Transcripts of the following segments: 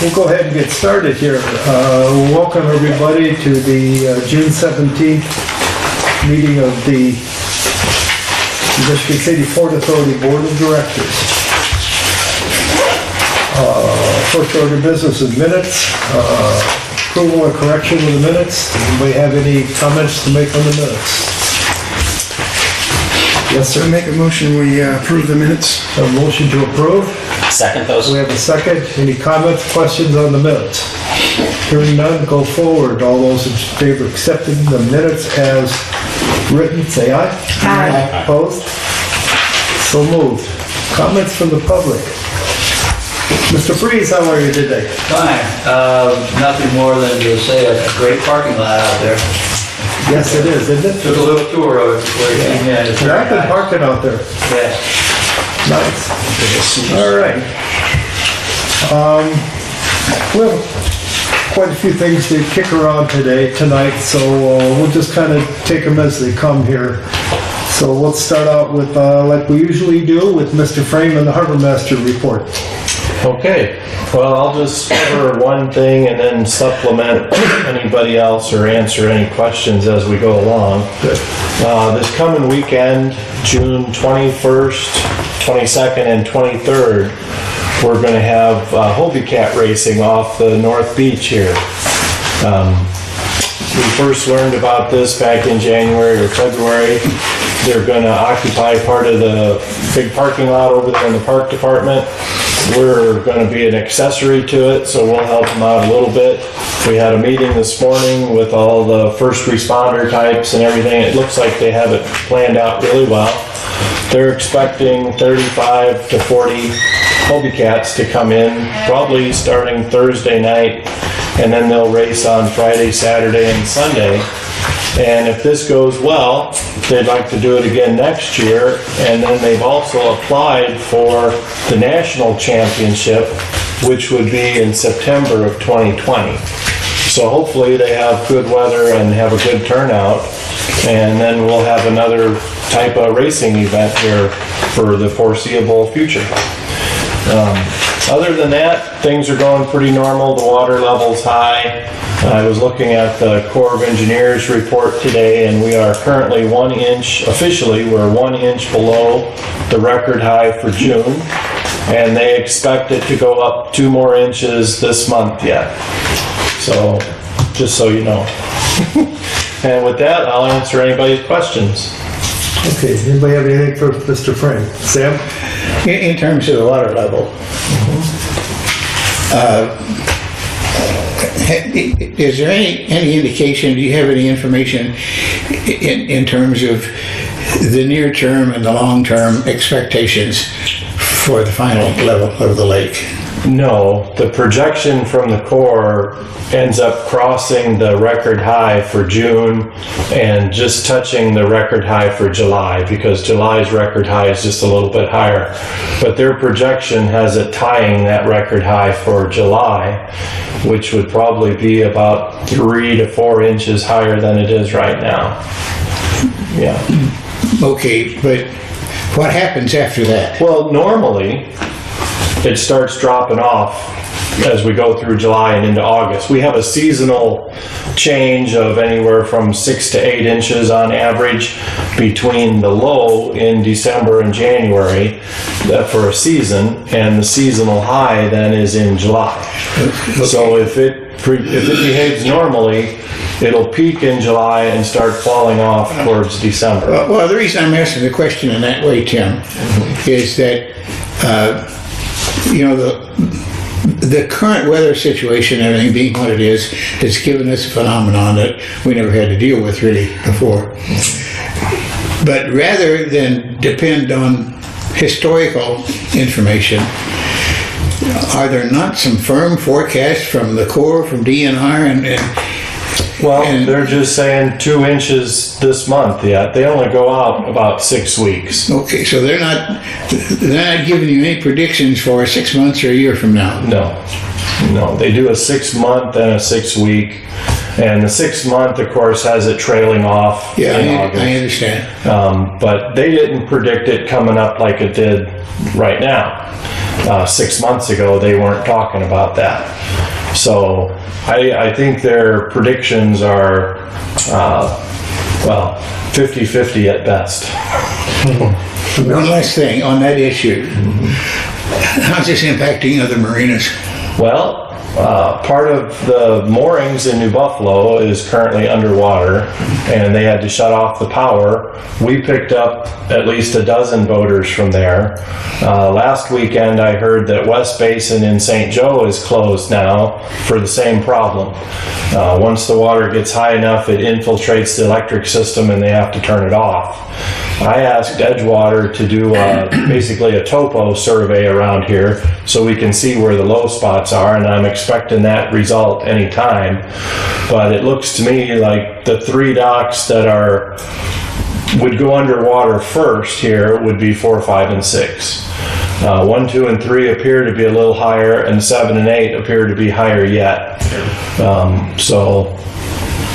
we'll go ahead and get started here. Welcome everybody to the June 17th meeting of the Michigan City Port Authority Board of Directors. First order of business is minutes. Approval or correction of the minutes. Anybody have any comments to make on the minutes? Yes, sir. Make a motion, we approve the minutes. A motion to approve. Second those. We have a second. Any comments, questions on the minutes? Hearing none, go forward. All those in favor of accepting the minutes as written, say aye. Aye. Opposed? So moved. Comments from the public. Mr. Freeze, how are you today? Fine. Nothing more than to say a great parking lot out there. Yes, it is, isn't it? Took a little tour of it before you came in. It's very I've been nice. parking out there. Yeah. Nice. All right. We have quite a few things to kick around tonight, so we'll just kind of take them as they come here. So let's start out with, like we usually do, with Mr. Frame and the Harbor Master report. Okay, well, I'll just cover one thing and then supplement anybody else or answer any questions as we go along. Good. This coming weekend, June 21st, 22nd, and 23rd, we're going to have Hobie Cat racing off the North Beach here. We first learned about this back in January or February. They're going to occupy part of the big parking lot over there in the park department. We're going to be an accessory to it, so we'll help them out a little bit. We had a meeting this morning with all the first responder types and everything. It looks like they have it planned out really well. They're expecting 35 to 40 Hobie Cats to come in, probably starting Thursday night, and then they'll race on Friday, Saturday, and Sunday. And if this goes well, they'd like to do it again next year. And then they've also applied for the national championship, which would be in September of 2020. So hopefully they have good weather and have a good turnout. And then we'll have another type of racing event here for the foreseeable future. Other than that, things are going pretty normal. The water level's high. I was looking at the Corps of Engineers report today, and we are currently 1 inch, officially, we're 1 inch below the record high for June, and they expect it to go up 2 more inches this month yet. So, just so you know. And with that, I'll answer anybody's questions. Okay, anybody have anything for Mr. Frame? Sam? In terms of the water level, is there any indication, do you have any information in terms of the near term and the long term expectations for the final level of the lake? No, the projection from the Corps ends up crossing the record high for June and just touching the record high for July, because July's record high is just a little bit higher. But their projection has it tying that record high for July, which would probably be about 3 to 4 inches higher than it is right now. Yeah. Okay, but what happens after that? Well, normally, it starts dropping off as we go through July and into August. We have a seasonal change of anywhere from 6 to 8 inches on average between the low in December and January for a season, and the seasonal high then is in July. So if it behaves normally, it'll peak in July and start falling off towards December. Well, the reason I'm asking the question in that way, Tim, is that the current weather situation, everything being what it is, has given us a phenomenon that we never had to deal with really before. But rather than depend on historical information, are there not some firm forecasts from the Corps, from DNR, Well, they're just saying 2 inches this month yet. They only go out about 6 weeks. Okay, so they're not giving you any predictions for 6 months or a year from now? No. They do a 6 month and a 6 week. And the 6 month, of course, has it trailing off in August. I understand. But they didn't predict it coming up like it did right now. 6 months ago, they weren't talking about that. So I think their predictions are, 50-50 at best. One last thing on that issue. How's this impacting other marinas? Well, part of the moorings in New Buffalo is currently underwater, and they had to shut off the power. We picked up at least a dozen boaters from there. Last weekend, I heard that West Basin in St. Joe is closed now for the same problem. Once the water gets high enough, it infiltrates the electric system, and they have to turn it off. I asked Edgewater to do basically a topo survey around here so we can see where the low spots are, and I'm expecting that result anytime. But it looks to me like the 3 docks that would go underwater first here would be 4, 5, and 6. 1, 2, and 3 appear to be a little higher, and 7 and 8 appear to be higher yet. So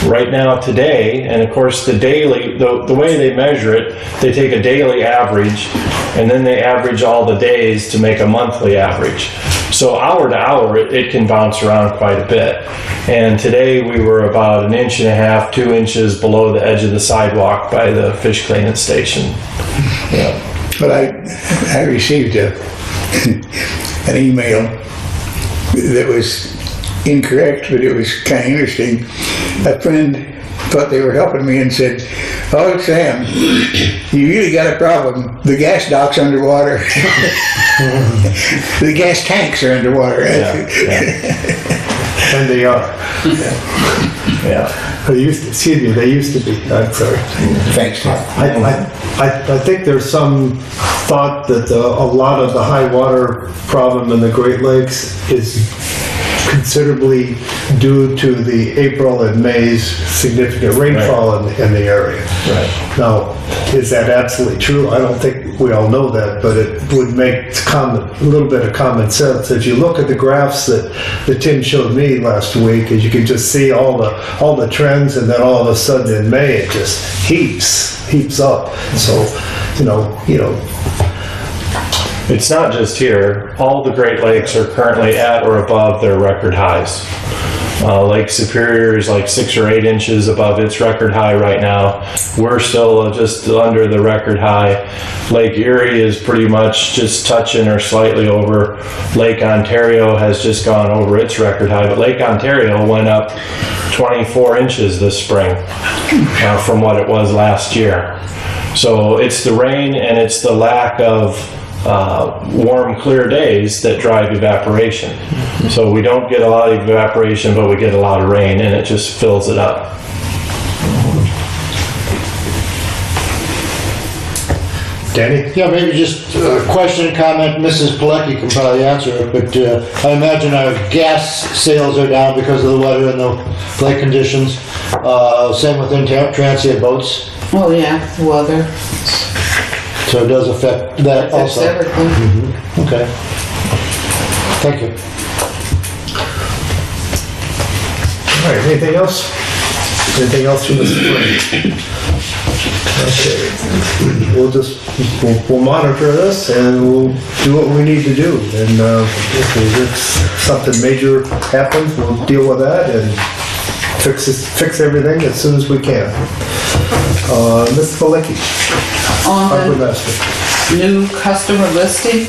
right now today, and of course the daily, the way they measure it, they take a daily average and then they average all the days to make a monthly average. So hour to hour it can bounce around quite a bit. And today we were about 1.5 inches, 2 inches below the edge of the sidewalk by the fish cleaning station. Yeah. But I received an email that was incorrect, but it was kind of interesting. A friend thought they were helping me and said, "Oh, Sam, you really got a problem. The gas dock's underwater. The gas tanks are underwater." Yeah. And they are. Yeah. They used to be. I'm sorry. Thanks, Tom. I think there's some thought that a lot of the high water problem in the Great Lakes is considerably due to the April and May's significant rainfall in the area. Right. Now, is that absolutely true? I don't think we all know that, but it would make a little bit of common sense. If you look at the graphs that Tim showed me last week, as you can just see all the trends, and then all of a sudden in May it just heaps up. So, you know. It's not just here. All the Great Lakes are currently at or above their record highs. Lake Superior is like 6 or 8 inches above its record high right now. We're still just under the record high. Lake Erie is pretty much just touching or slightly over. Lake Ontario has just gone over its record high, but Lake Ontario went up 24 inches this spring from what it was last year. So it's the rain and it's the lack of warm, clear days that drive evaporation. So we don't get a lot of evaporation, but we get a lot of rain, and it just fills it up. Danny? Yeah, maybe just a question, comment. Mrs. Pilecki can probably answer it, but I imagine our gas sales are down because of the weather and the lake conditions. Same with transient boats. Oh, yeah, weather. So it does affect that Affects also. everything. Okay. Thank you. All right, anything else? Anything else from Mr. Flynn? Okay. We'll monitor this and we'll do what we need to do. And if something major happens, we'll deal with that and fix everything as soon as we can. Ms. Pilecki. On the new customer listing,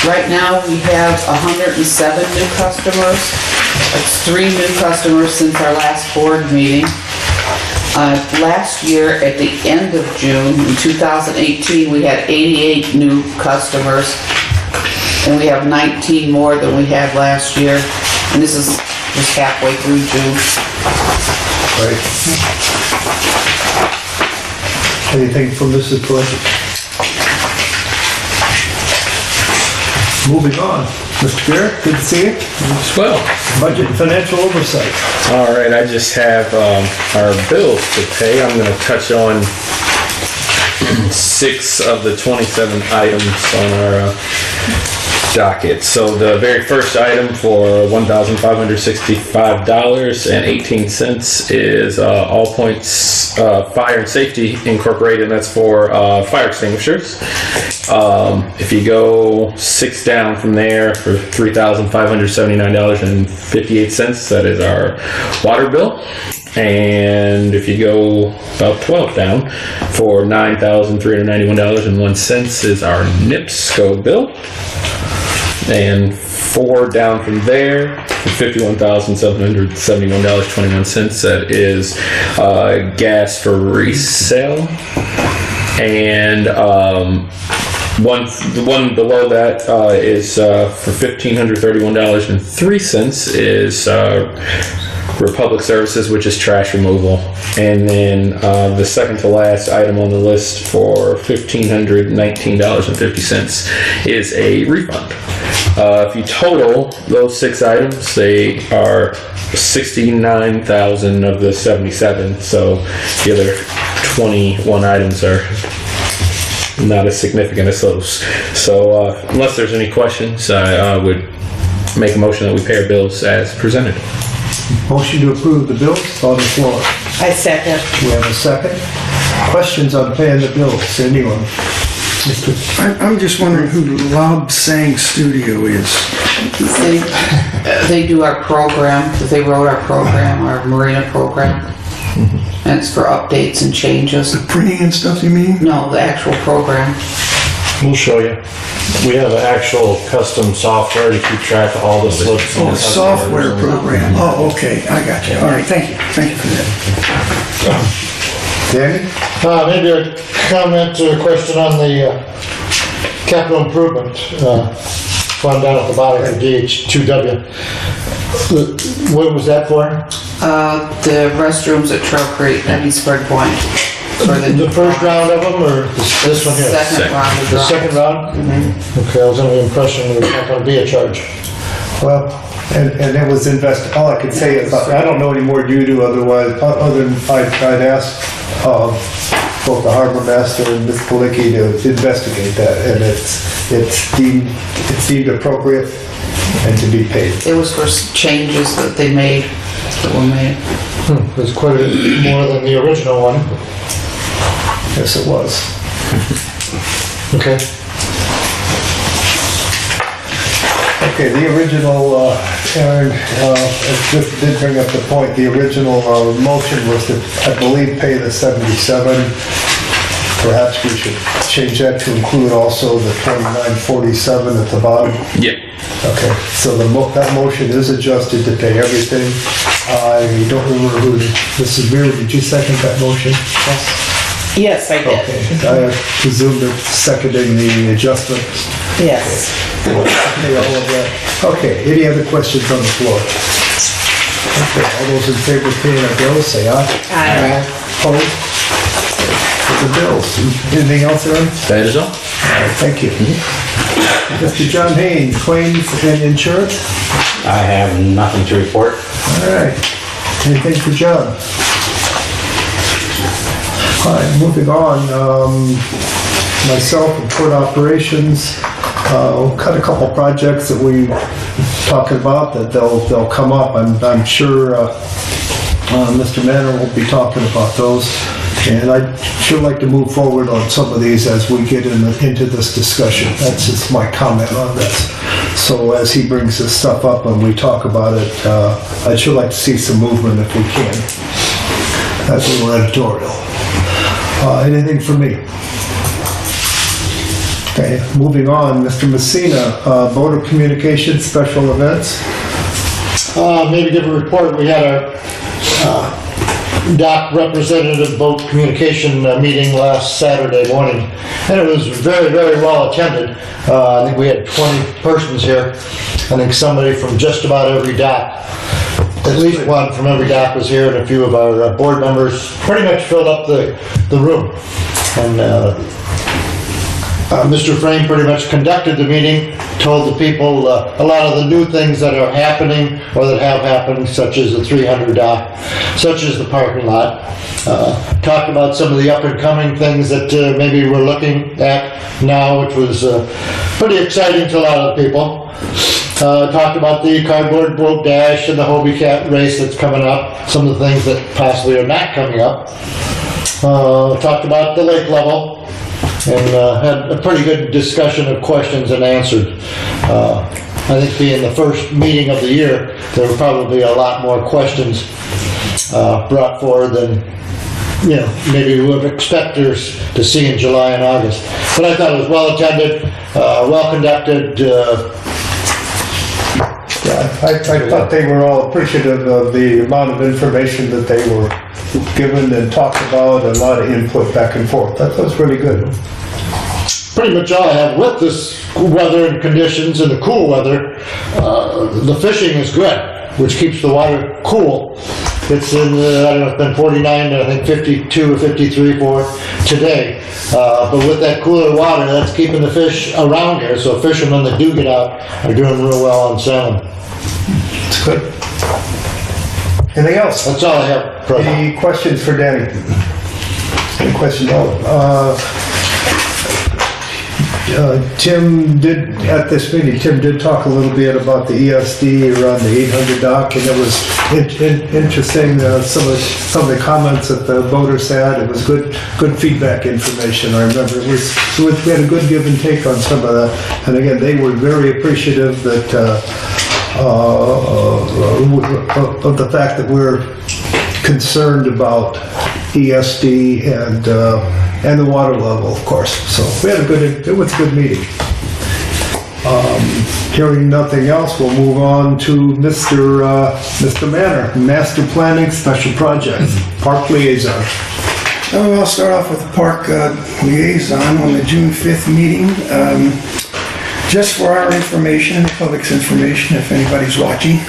right now we have 107 new customers. It's 3 new customers since our last board meeting. Last year, at the end of June, in 2018, we had 88 new customers, and we have 19 more than we had last year. And this is just halfway through June. Right. Anything from Mrs. Pilecki? Moving on. Mr. Beer, good to see you. Well, Budget and financial oversight. all right, I just have our bills to pay. I'm going to touch on 6 of the 27 items on our docket. So the very first item for $1,565.18 is All Points Fire and Safety Incorporated, and that's for fire extinguishers. If you go 6 down from there for $3,579.58, that is our water bill. And if you go about 12 down for $9,391.01 is our NIPSCO bill. And 4 down from there for $51,771.21, that is gas for resale. And the one below that is for $1,531.03 is Republic Services, which is trash removal. And then the second to last item on the list for $1,519.50 is a refund. If you total those 6 items, they are 69,000 of the 77. So the other 21 items are not as significant as those. So unless there's any questions, I would make a motion that we pay our bills as presented. Motion to approve the bills on the floor. I second. We have a second. Questions on paying the bills? Anyone? I'm just wondering who Loud Sang Studio is. They do our program, they wrote our program, our marina program. And it's for updates and changes. The printing and stuff, you mean? No, the actual program. We'll show you. We have an actual custom software to keep track of all the slips. Oh, a software program. Oh, okay, I got you. All right, thank you. Thank you for that. Danny? Maybe a comment or a question on the capital improvement fund down at the bottom of DH2W. What was that for? The restrooms at Trail Creek and East Spring Point. For The first round of them, or this one here? Second round of The second round? Okay, I was under the impression there was not going to be a charge. Well, and it was all I could say is, I don't know any more than you do other than I'd ask both the harbor master and Ms. Palicki to investigate that, and it's deemed appropriate and to be paid. It was for changes that they made, that were made. It was quite a bit more than the original one. Yes, it was. Okay. Okay, the original, Aaron, just did bring up the point, the original motion was to, I believe, pay the 77. Perhaps we should change that to include also the 2947 at the bottom. Yep. Okay, so that motion is adjusted to pay everything. I don't remember who, Mrs. Beer, did you second that motion? Yes, I did. Okay, I presume that seconding the adjustment. Yes. Okay, all of that. Okay, any other questions on the floor? Okay, all those in favor of paying our bills, say aye. Aye. Opposed? The bills. Anything else, Aaron? That is all. All right, thank you. Mr. John Hain, claims and insurance? I have nothing to report. All right. Anything for John? All right, moving on. Myself and court operations, cut a couple projects that we talking about that they'll come up. I'm sure Mr. Manor will be talking about those. And I'd sure like to move forward on some of these as we get into this discussion. That's just my comment on this. So as he brings this stuff up and we talk about it, I'd sure like to see some movement if we can. That's a little editorial. Anything for me? Okay, moving on, Mr. Messina, Board of Communications Special Events. Maybe give a report. We had our DOC representative boat communication meeting last Saturday morning, and it was very, very well attended. I think we had 20 persons here. I think somebody from just about every DOC, at least one from every DOC was here, and a few of our board members pretty much filled up the room. And Mr. Frame pretty much conducted the meeting, told the people a lot of the new things that are happening or that have happened, such as the 300 dock, such as the parking lot. Talked about some of the up and coming things that maybe we're looking at now, which was pretty exciting to a lot of people. Talked about the cardboard boat dash and the Hobie Cat race that's coming up, some of the things that possibly are not coming up. Talked about the lake level and had a pretty good discussion of questions and answered. I think being the first meeting of the year, there were probably a lot more questions brought forward than maybe we would expect to see in July and August. But I thought it was well attended, well conducted. I thought they were all appreciative of the amount of information that they were given and talked about, a lot of input back and forth. That was really good. Pretty much all I have with this weather and conditions and the cool weather. The fishing is good, which keeps the water cool. It's in, I don't know, it's been 49 to I think 52 or 53 for today. But with that cooler water, that's keeping the fish around here. So fishermen that do get out are doing real well on salmon. It's good. Anything else? That's all I have, President. Any questions for Danny? Any questions? Tim did, at this meeting, Tim did talk a little bit about the ESD around the 800 dock, and it was interesting, some of the comments that the voters had. It was good feedback information. I remember we had a good give and take on some of that, and again, they were very appreciative that of the fact that we're concerned about ESD and the water level, of course. So we had it was a good meeting. Hearing nothing else, we'll move on to Mr. Manor, Master Planning Special Projects, Park Liaison. I'll start off with the park liaison on the June 5th meeting. Just for our information, the public's information, if anybody's watching.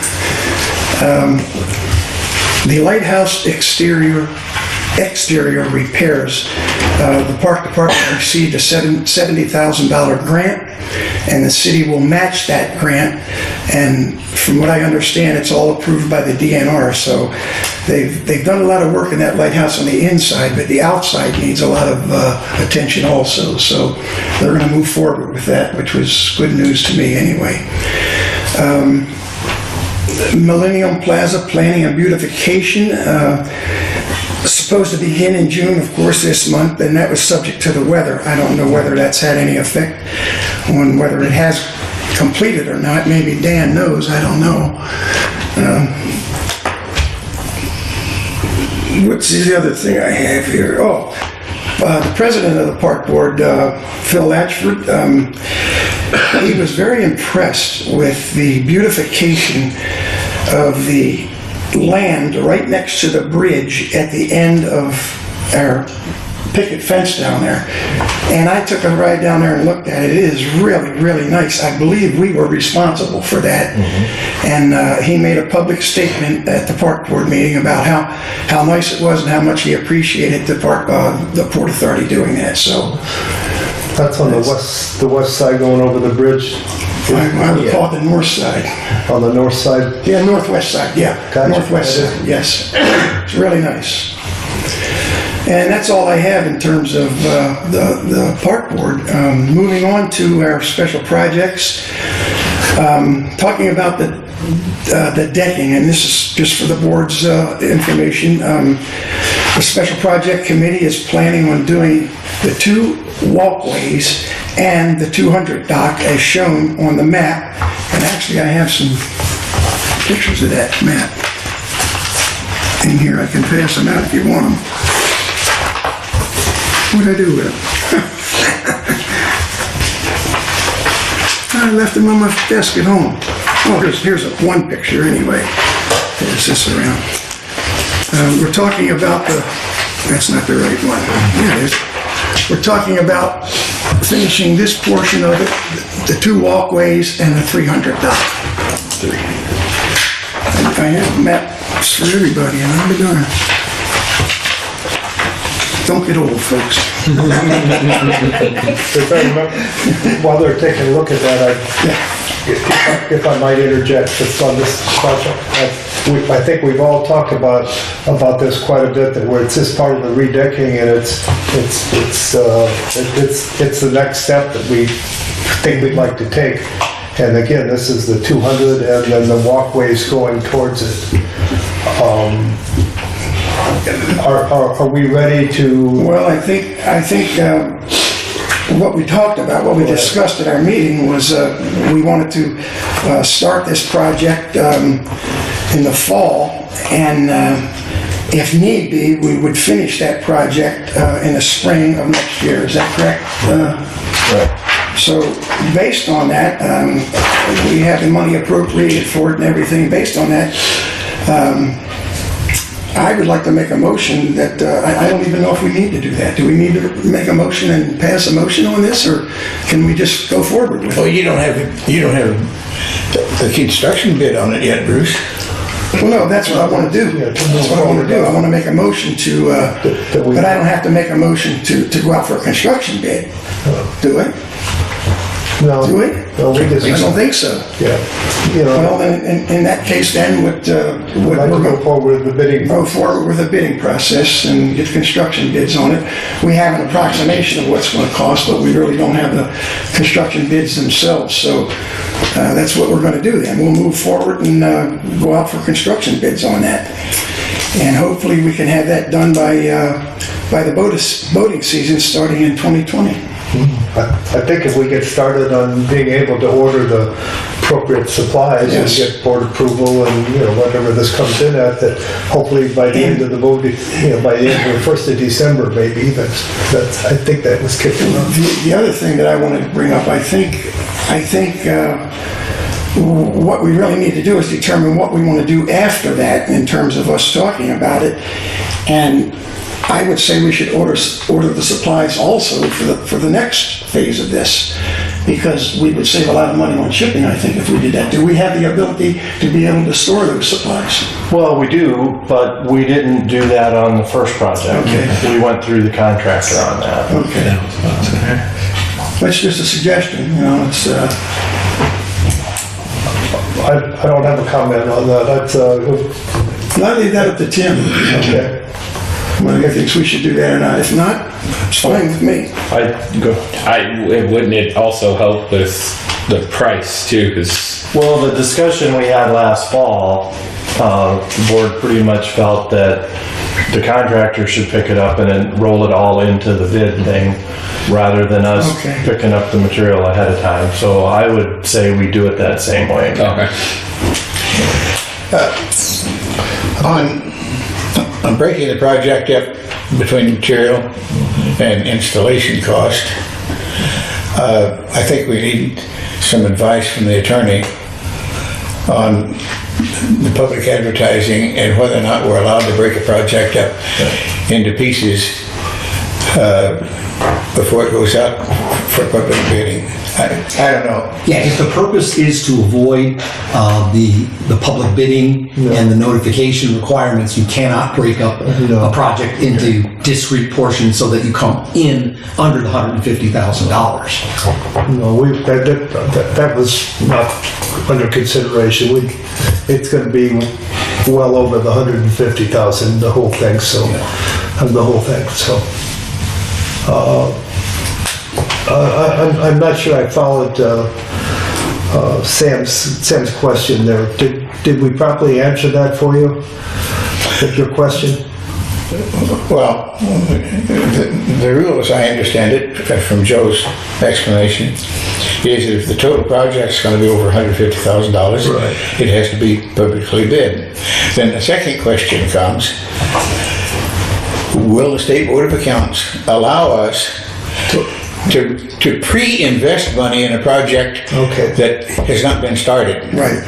The lighthouse exterior repairs, the park department received a $70,000 grant, and the city will match that grant. And from what I understand, it's all approved by the DNR. So they've done a lot of work in that lighthouse on the inside, but the outside needs a lot of attention also. So they're going to move forward with that, which was good news to me anyway. Millennium Plaza planning and beautification, supposed to begin in June, of course, this month, and that was subject to the weather. I don't know whether that's had any effect on whether it has completed or not. Maybe Dan knows, I don't know. What's the other thing I have here? The president of the park board, Phil Latchford, he was very impressed with the beautification of the land right next to the bridge at the end of our picket fence down there. And I took a ride down there and looked at it. It is really, really nice. I believe we were responsible for that. Mm-hmm. And he made a public statement at the park board meeting about how nice it was and how much he appreciated the Port Authority doing that. So that's on the west side going over the bridge. I would call it the north side. On the north side? Yeah, northwest side, yeah. Gotcha. Northwest side, yes. It's really nice. And that's all I have in terms of the park board. Moving on to our special projects. Talking about the decking, and this is just for the board's information. The special project committee is planning on doing the 2 walkways and the 200 dock as shown on the map. And actually I have some pictures of that map in here. I can pass them out if you want them. What'd I do with them? I left them on my desk at home. Oh, here's one picture anyway. Pass this around. We're talking about that's not the right one. Here it is. We're talking about finishing this portion of it, the 2 walkways and the 300 dock. I have maps for everybody, and I'll be darned. Don't get old, folks. If I remember, while they're taking a look at that, if I might interject just on this project, I think we've all talked about this quite a bit, that where it's just part of the redecking, and it's the next step that we think we'd like to take. And again, this is the 200, and then the walkways going towards it. Are we ready to? Well, I think what we talked about, what we discussed at our meeting was we wanted to start this project in the fall, and if need be, we would finish that project in the spring of next year. Is that correct? Right. So based on that, we have the money appropriated for it and everything. Based on that, I would like to make a motion that, I don't even know if we need to do that. Do we need to make a motion and pass a motion on this, or can we just go forward with it? Well, you don't have the construction bid on it yet, Bruce. Well, no, that's what I want to do. That's what I want to do. I want to make a motion to, but I don't have to make a motion to go out for a construction bid. Do I? No. Do we? No, we just. I don't think so. Yeah. Well, in that case, then, We'd like to go forward with the bidding. Go forward with the bidding process and get construction bids on it. We have an approximation of what's going to cost, but we really don't have the construction bids themselves. So that's what we're going to do then. We'll move forward and go out for construction bids on that. And hopefully we can have that done by the boating season starting in 2020. I think if we get started on being able to order the appropriate supplies and get board approval and, whatever this comes in at, that hopefully by the end of the vote, by the end of the 1st of December, maybe, that's I think that was kicking off. The other thing that I wanted to bring up, I think what we really need to do is determine what we want to do after that in terms of us talking about it. And I would say we should order the supplies also for the next phase of this, because we would save a lot of money on shipping, I think, if we did that. Do we have the ability to be able to store those supplies? Well, we do, but we didn't do that on the first project. Okay. We went through the contractor on that. Okay. That's just a suggestion, it's... I don't have a comment on that. That's I'll leave that up to Tim. okay. Whether he thinks we should do that or not. If not, it's fine with me. Wouldn't it also help with the price too? Because Well, the discussion we had last fall, the board pretty much felt that the contractor should pick it up and then roll it all into the bid thing rather than us picking up the material ahead of time. So I would say we do it that same way. okay. On breaking the project up between material and installation cost, I think we need some advice from the attorney on the public advertising and whether or not we're allowed to break a project up into pieces before it goes out for public bidding. I don't know. Yeah, if the purpose is to avoid the public bidding and the notification requirements, you cannot break up a project into discrete portions so that you come in under the $150,000. No, that was not under consideration. It's going to be well over the 150,000, the whole thing. So, I'm not sure I followed Sam's question there. Did we properly answer that for you? Your question? Well, the rule, as I understand it, from Joe's explanation, is that if the total project's going to be over $150,000, it has to be publicly bid. Then the second question comes, will the State Board of Accounts allow us to pre-invest money in a project that has not been started? Right.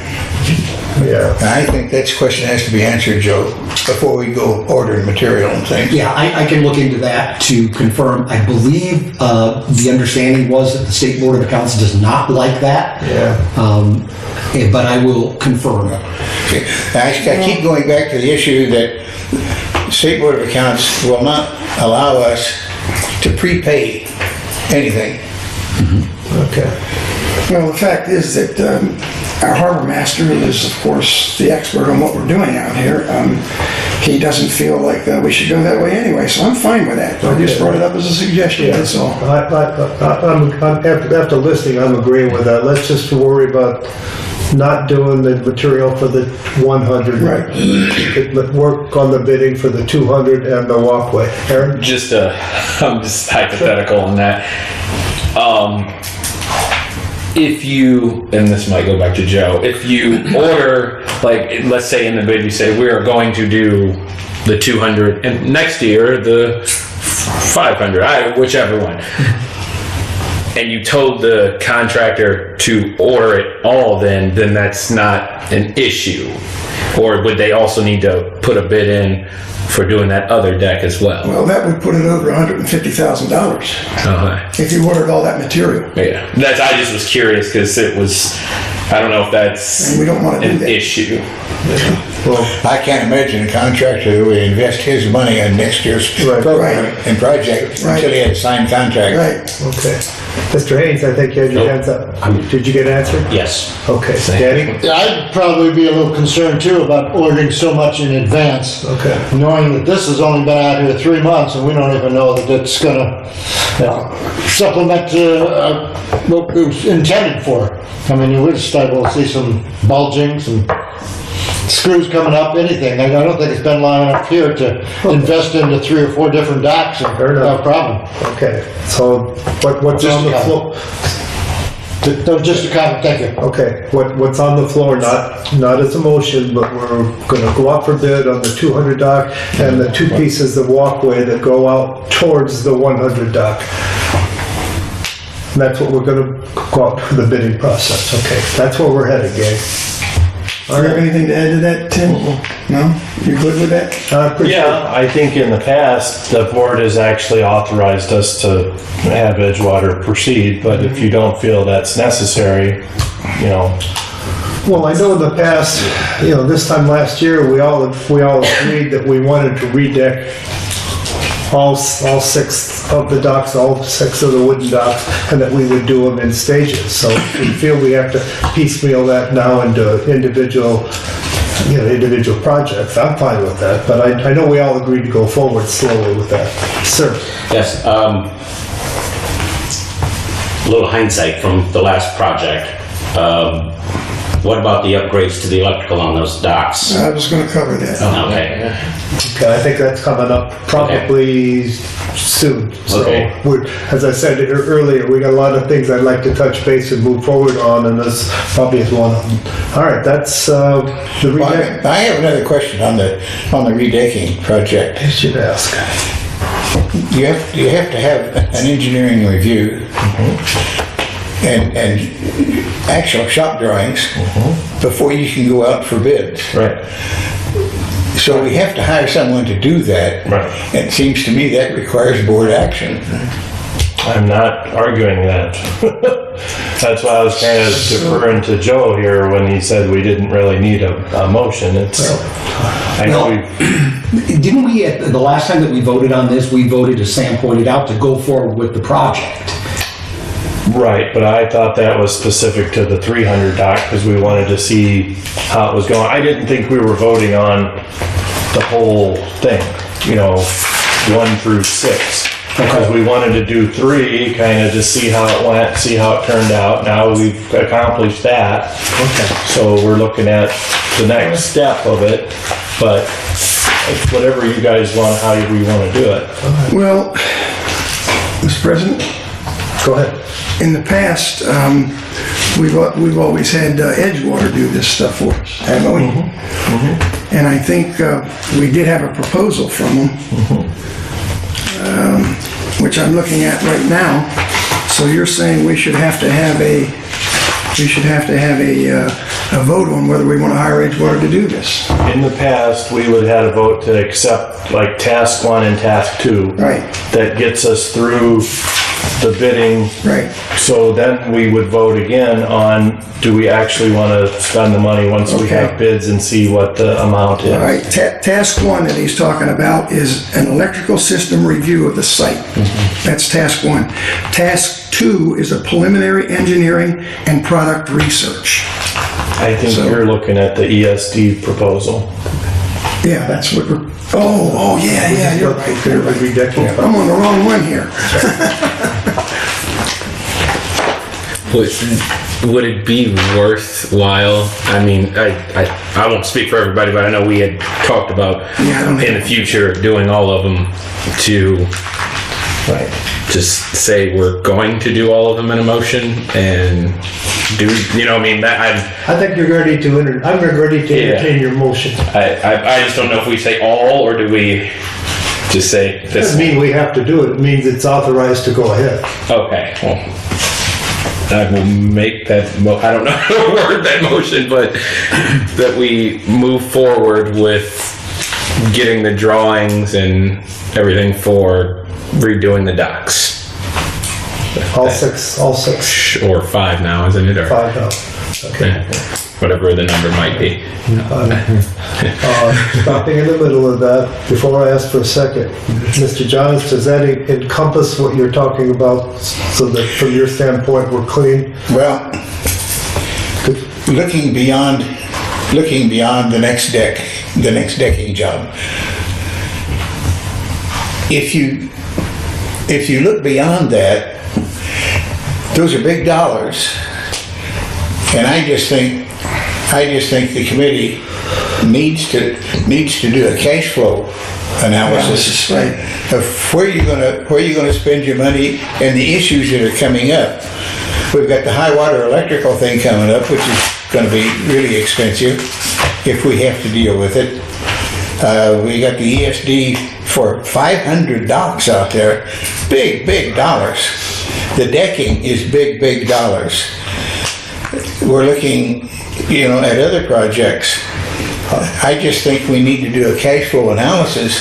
Yeah. And I think that question has to be answered, Joe, before we go ordering material and things. Yeah, I can look into that to confirm. I believe the understanding was that the State Board of Accounts does not like that. Yeah. But I will confirm. I keep going back to the issue that State Board of Accounts will not allow us to prepay anything. Okay. Well, the fact is that our harbor master is, of course, the expert on what we're doing out here. He doesn't feel like we should go that way anyway, so I'm fine with that. I just brought it up as a suggestion, that's all. After listing, I'm agreeing with that. Let's just worry about not doing the material for the 100. Right. Let's work on the bidding for the 200 and the walkway. Aaron? I'm just hypothetical on that. If you, and this might go back to Joe, if you order, like, let's say in the bid you say, we are going to do the 200 and next year the 500, whichever one. And you told the contractor to order it all, then that's not an issue. Or would they also need to put a bid in for doing that other deck as well? Well, that would put it over $150,000 if you ordered all that material. Yeah, I just was curious because it was, I don't know if that's And we don't want to do an that. issue. Well, I can't imagine a contractor who would invest his money on next year's program and project until he had a signed contract. Right. Okay. Mr. Haynes, I think you had your hands up. Did you get an answer? Yes. Okay. Danny? Yeah, I'd probably be a little concerned too about ordering so much in advance. Okay. Knowing that this has only been out here 3 months and we don't even know that it's gonna supplement what it was intended for. I mean, you would start to see some bulging, some screws coming up, anything. I don't think it's been long enough here to invest into 3 or 4 different docks and Fair enough. have a problem. Okay. So what's Just on the a floor? Just a comment, thank you. Okay, what's on the floor, not as a motion, but we're gonna go out for bid on the 200 dock and the 2 pieces of walkway that go out towards the 100 dock. And that's what we're gonna go out for the bidding process, okay? That's where we're headed, gang. Do you have anything to add to that, Tim? No? You good with that? Yeah, I think in the past, the board has actually authorized us to have Edgewater proceed, but if you don't feel that's necessary, Well, I know in the past, this time last year, we all agreed that we wanted to redeck all 6 of the docks, all 6 of the wooden docks, and that we would do them in stages. So if we feel we have to piecemeal that now into individual projects, I'm fine with that. But I know we all agreed to go forward slowly with that. Sir? Yes. A little hindsight from the last project. What about the upgrades to the electrical on those docks? I was going to cover that. Okay. Okay, I think that's coming up probably soon. So, Okay. as I said earlier, we got a lot of things I'd like to touch base and move forward on, and this probably is one of them. All right, that's the redeck. I have another question on the redecking project. You should ask. You have to have an engineering review and actual shop drawings before you can go out for bids. right. So we have to hire someone to do that. Right. It seems to me that requires board action. I'm not arguing that. That's why I was kind of deferring to Joe here when he said we didn't really need a motion. I know Didn't we, at the last time that we voted on this, we voted, as Sam pointed out, to go forward with the project? right, but I thought that was specific to the 300 dock because we wanted to see how it was going. I didn't think we were voting on the whole thing, 1 through 6. Because we wanted to do 3, kind of to see how it went, see how it turned out. Now we've accomplished that. Okay. So we're looking at the next step of it, but it's whatever you guys want, how we want to do it. Well, Mr. President, Go ahead. in the past, we've always had Edgewater do this stuff for us, haven't we? And I think we did have a proposal from them, which I'm looking at right now. So you're saying we should have to have a vote on whether we want to hire Edgewater to do this. In the past, we would have had a vote to accept like task 1 and task 2. Right. That gets us through the bidding. Right. So then we would vote again on, do we actually want to spend the money once we Okay. have bids and see what the amount is? All right, task 1 that he's talking about is an electrical system review of the site. That's task 1. Task 2 is a preliminary engineering and product research. I think So- you're looking at the ESD proposal. Yeah, that's what we're, oh, yeah, you're right. You're right. I'm on the wrong one here. Would it be worthwhile? I mean, I won't speak for everybody, but I know we had talked about Yeah, I don't in the future doing all of them to just say we're going to do all of them in a motion and do, you know, I mean, that I think you're ready to I'm ready to Yeah. entertain your motion. I just don't know if we say all or do we just say this. Doesn't mean we have to do it. It means it's authorized to go ahead. Okay, well, I will make that, I don't know how to word that motion, but that we move forward with getting the drawings and everything for redoing the docks. All six. Or 5 now, isn't it? Or 5 now. Okay. Whatever the number might be. Stopping in the middle of that, before I ask for a second, Mr. Johns, does that encompass what you're talking about, so that from your standpoint, we're clean? Well, looking beyond the next decking job. If you look beyond that, those are big dollars, and I just think the committee needs to do a cash flow analysis of where you're gonna spend your money and the issues that are coming up. We've got the high water electrical thing coming up, which is going to be really expensive if we have to deal with it. We got the ESD for 500 docks out there, big dollars. The decking is big dollars. We're looking, at other projects. I just think we need to do a cash flow analysis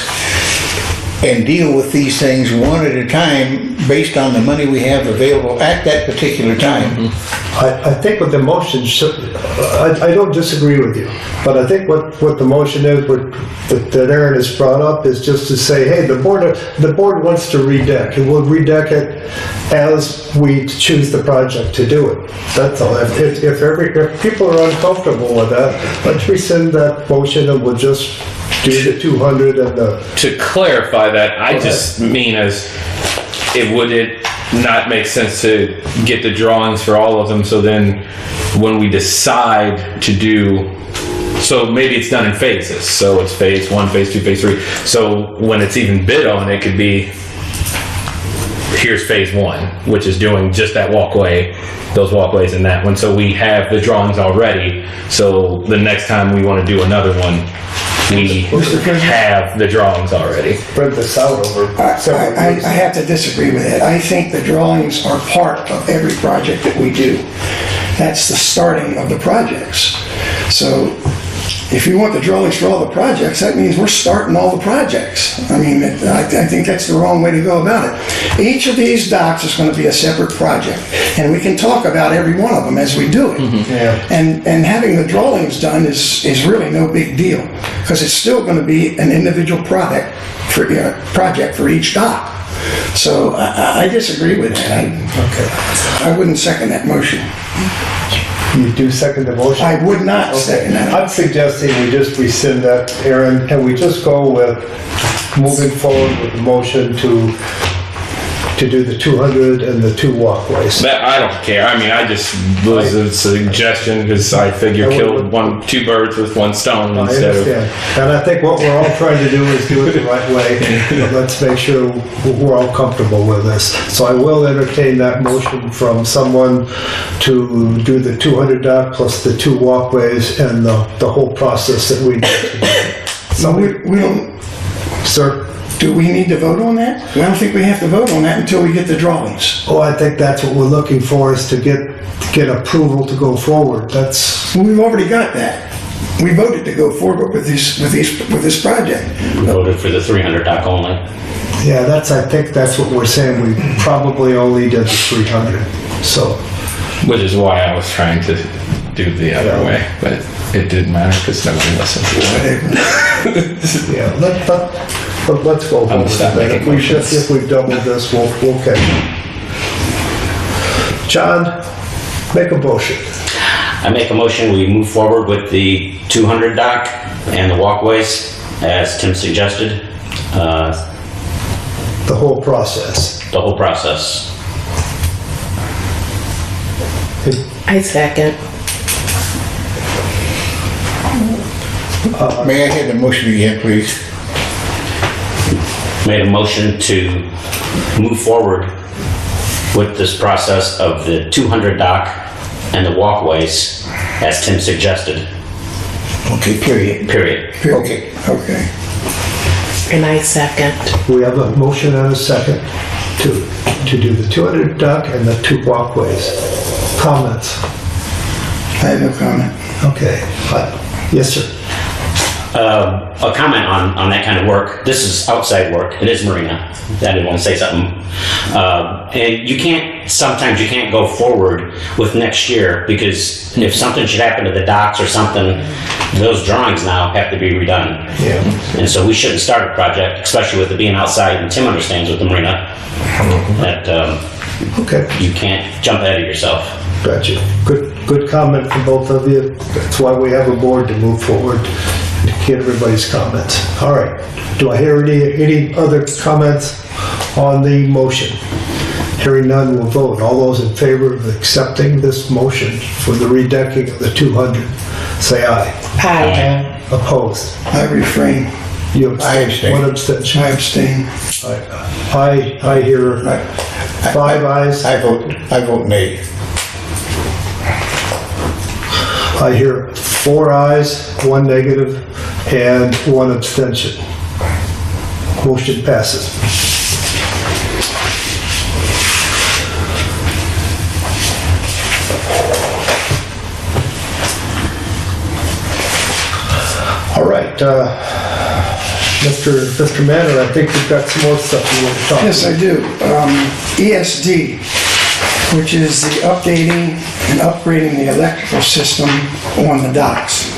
and deal with these things one at a time based on the money we have available at that particular time. I think what the motion should, I don't disagree with you, but I think what the motion is, that Aaron has brought up, is just to say, hey, the board wants to redeck, and we'll redeck it as we choose the project to do it. That's all. If people are uncomfortable with that, let's rescind that motion and we'll just do the 200 and the... To clarify that, I just mean would it not make sense to get the drawings for all of them, so then when we decide to do, so maybe it's done in phases, so it's phase 1, phase 2, phase 3, so when it's even bid on, it could be, here's phase 1, which is doing just that walkway, those walkways and that one, so we have the drawings already, so the next time we want to do another one, we have the drawings already. Spread this out over several I years. have to disagree with that. I think the drawings are part of every project that we do. That's the starting of the projects. So if you want the drawings for all the projects, that means we're starting all the projects. I mean, I think that's the wrong way to go about it. Each of these docks is going to be a separate project, and we can talk about every one of them as we do it. Yeah. And having the drawings done is really no big deal, because it's still going to be an individual project for each dock. So I disagree with that. I wouldn't second that motion. You do second the motion? I would not second that. I'm suggesting we just rescind that, Aaron, and we just go with moving forward with the motion to do the 200 and the 2 walkways. That, I don't care. I mean, I just was a suggestion because I figure kill 2 birds with 1 stone I instead of. understand. And I think what we're all trying to do is do it the right way. But let's make sure we're all comfortable with this. So I will entertain that motion from someone to do the 200 dock plus the 2 walkways and the whole process that we do. So we don't, Sir? do we need to vote on that? I don't think we have to vote on that until we get the drawings. Oh, I think that's what we're looking for, is to get approval to go forward. That's... We've already got that. We voted to go forward with this project. We voted for the 300 dock only. Yeah, I think that's what we're saying, we probably only did the 300, so. Which is why I was trying to do the other way, but it didn't matter because nobody listened to it. Yeah, let's go. I'm just not making motions. If we've doubled this, we'll catch it. John, make a motion. I make a motion, we move forward with the 200 dock and the walkways, as Tim suggested. The whole process. The whole process. I second. May I have the motion again, please? Made a motion to move forward with this process of the 200 dock and the walkways, as Tim suggested. Okay, period. Period. Okay. Okay. And I second. We have a motion and a second to do the 200 dock and the 2 walkways. Comments? I have no comment. Okay. Yes, sir. A comment on that kind of work. This is outside work. It is marina. I didn't want to say something. And sometimes you can't go forward with next year because if something should happen to the docks or something, those drawings now have to be redone. Yeah. And so we shouldn't start a project, especially with it being outside, and Tim understands with the marina, that Okay. you can't jump ahead of yourself. Gotcha. Good comment from both of you. That's why we have a board to move forward and to get everybody's comments. All right. Do I hear any other comments on the motion? Hearing none, we'll vote. All those in favor of accepting this motion for the redecking of the 200, say aye. Aye. Opposed? I refrain. You I abstain. One abstention. I abstain. I hear 5 ayes. I vote nay. I hear 4 ayes, 1 negative, and 1 abstention. Motion passes. All right, Mr. Manor, I think we've got some more stuff you want to talk about. Yes, I do. ESD, which is the updating and upgrading the electrical system on the docks.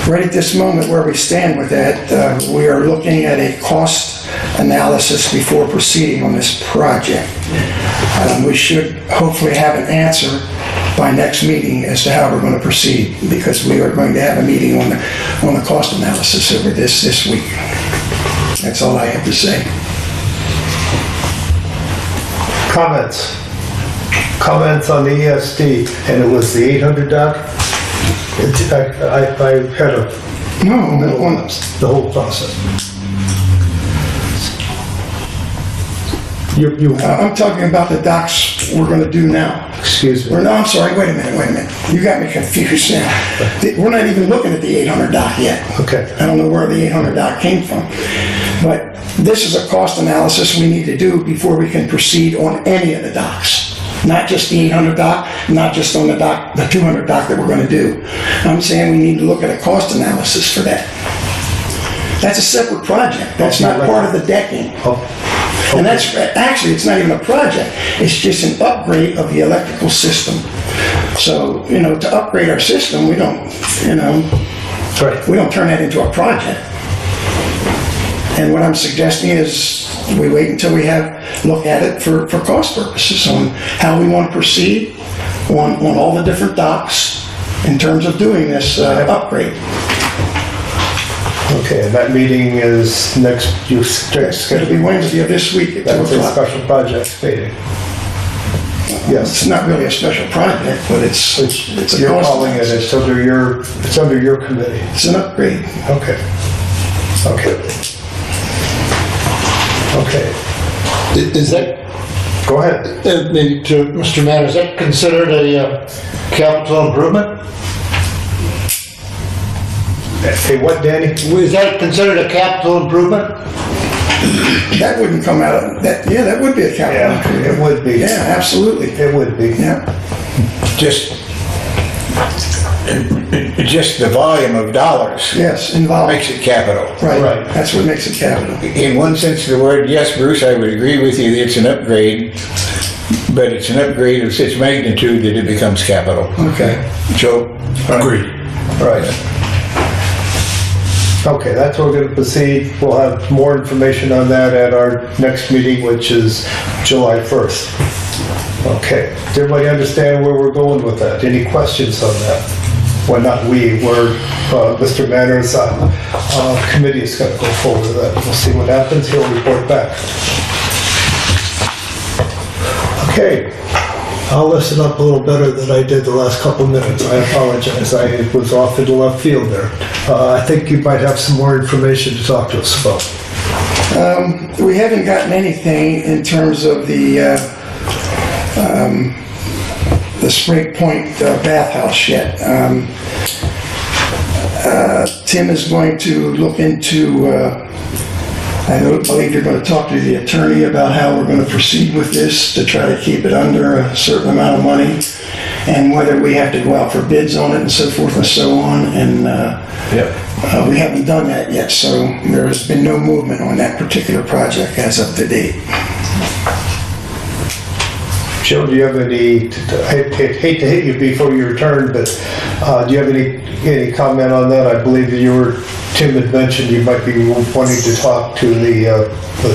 Right at this moment where we stand with that, we are looking at a cost analysis before proceeding on this project. We should hopefully have an answer by next meeting as to how we're going to proceed, because we are going to have a meeting on the cost analysis over this week. That's all I have to say. Comments on the ESD, and it was the 800 dock? I had a No, the whole process. I'm talking about the docks we're going to do now. Excuse me. No, I'm sorry, wait a minute. You got me confused now. We're not even looking at the 800 dock yet. Okay. I don't know where the 800 dock came from. But this is a cost analysis we need to do before we can proceed on any of the docks. Not just the 800 dock, not just on the 200 dock that we're going to do. I'm saying we need to look at a cost analysis for that. That's a separate project. That's not part of the decking. And that's, actually, it's not even a project. It's just an upgrade of the electrical system. So, to upgrade our system, we don't, we don't turn that into a project. And what I'm suggesting is we wait until we look at it for cost purposes on how we want to proceed on all the different docks in terms of doing this upgrade. Okay, and that meeting is next, It'll be Wednesday of this week at 2 that's a o'clock. special project meeting. Yes. It's not really a special project, but it's a You're cost calling it, analysis. it's under your committee. It's an upgrade. Okay. Is that, Go ahead. maybe to Mr. Mann, is that considered a capital improvement? Hey, what, Danny? Is that considered a capital improvement? That wouldn't come out of that. Yeah, that would be a capital Yeah, improvement. it would be. Yeah, absolutely. It would be. Yeah. Just just the volume of dollars Yes, involved. makes it capital. Right, that's what makes it capital. In one sense of the word, yes, Bruce, I would agree with you that it's an upgrade, but it's an upgrade of such magnitude that it becomes capital. Okay. So, Agreed. Right. Okay, that's where we're going to proceed. We'll have more information on that at our next meeting, which is July 1st. Okay, does everybody understand where we're going with that? Any questions on that? Well, not we, Mr. Manners' committee is going to go forward with that. We'll see what happens. He'll report back. Okay, I'll listen up a little better than I did the last couple minutes. I apologize. I was off in the left field there. I think you might have some more information to talk to us about. We haven't gotten anything in terms of the Spring Point bathhouse yet. Tim is going to look into, I believe you're going to talk to the attorney about how we're going to proceed with this to try to keep it under a certain amount of money, and whether we have to go out for bids on it and so forth and so on. And we haven't done that yet, so there has been no movement on that particular project as of to date. Joe, do you have any, I hate to hit you before your turn, but do you have any comment on that? I believe that Tim had mentioned you might be wanting to talk to the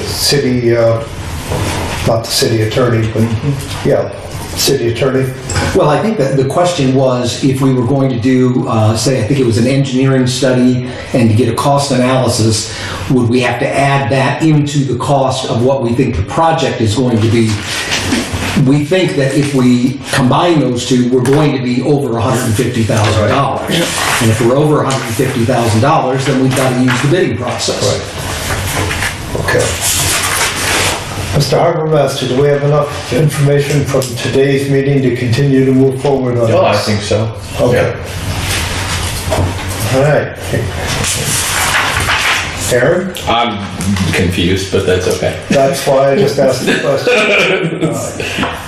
city, not the city attorney, but city attorney. Well, I think that the question was if we were going to do, say, I think it was an engineering study, and to get a cost analysis, would we have to add that into the cost of what we think the project is going to be? We think that if we combine those two, we're going to be over $150,000. And if we're over $150,000, then we've got to use the bidding process. Okay. Mr. Harbor Master, do we have enough information from today's meeting to continue to move forward on this? Oh, I think so. Okay. All right. Aaron? I'm confused, but that's okay. That's why I just asked the question.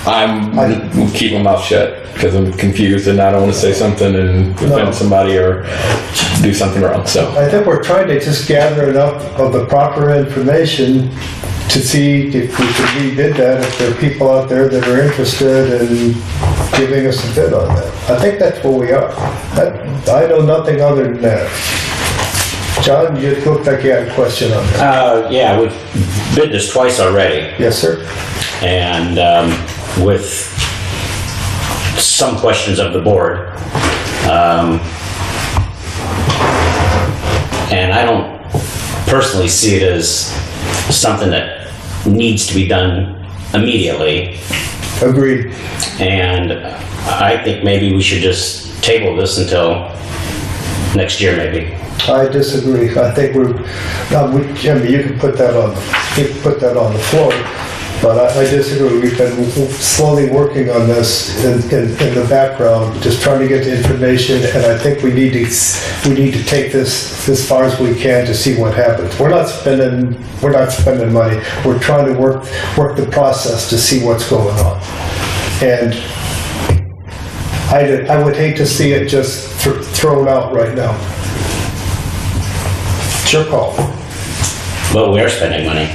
I'm keeping my mouth shut because I'm confused and I don't want to say something and offend somebody or do something wrong. So I think we're trying to just gather enough of the proper information to see if we can rebid that, if there are people out there that are interested in giving us a bid on that. I think that's where we are. I know nothing other than that. John, you looked like you had a question on that. Yeah, we've bid this twice already. Yes, sir. And with some questions of the board. And I don't personally see it as something that needs to be done immediately. Agreed. And I think maybe we should just table this until next year, maybe. I disagree. I think Jimmy, you can put that on the floor, but I disagree. We've been slowly working on this in the background, just trying to get the information, and I think we need to take this as far as we can to see what happens. We're not spending money. We're trying to work the process to see what's going on, and I would hate to see it just thrown out right now. It's your call. Well, we are spending money.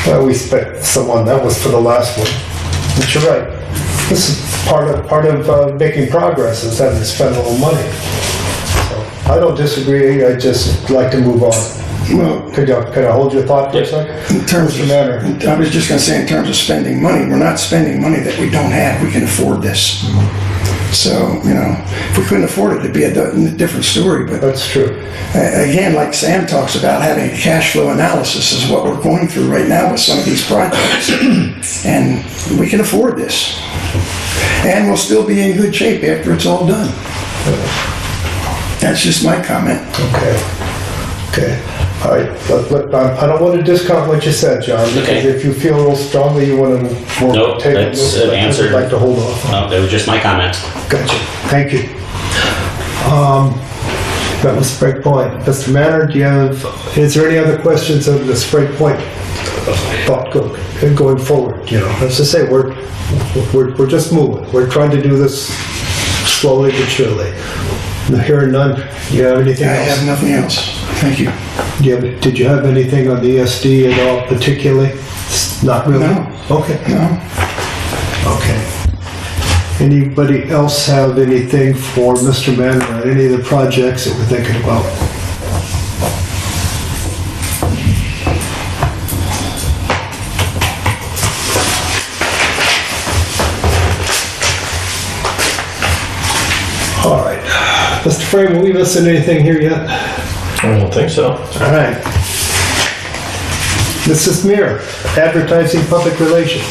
Well, we spent someone, that was for the last one. But you're right. This is part of making progress, is having to spend a little money. So I don't disagree. I just like to move on. Well, could I hold your thought for a second? in terms of, I was just going to say, in terms of spending money, we're not spending money that we don't have. We can afford this. So, if we couldn't afford it, it'd be a different story. But that's true. Again, like Sam talks about, having a cash flow analysis is what we're going through right now with some of these projects. And we can afford this. And we'll still be in good shape after it's all done. That's just my comment. Okay. All right. I don't want to discount what you said, John, because if you feel real strongly you want to take that's an answer. I'd like to hold off. No, that was just my comment. Gotcha. Thank you. That was Spring Point. Mr. Manor, is there any other questions of the Spring Point thought going forward? As I say, we're just moving. We're trying to do this slowly but surely. Hearing none. Do you have anything I else? have nothing else. Thank you. Did you have anything on the ESD at all particularly? Not really? No. Okay. No. Okay. Anybody else have anything for Mr. Manor on any of the projects that we're thinking about? All right. Mr. Frame, are we missing anything here yet? I don't think so. All right. Mrs. Meir, Advertising Public Relations.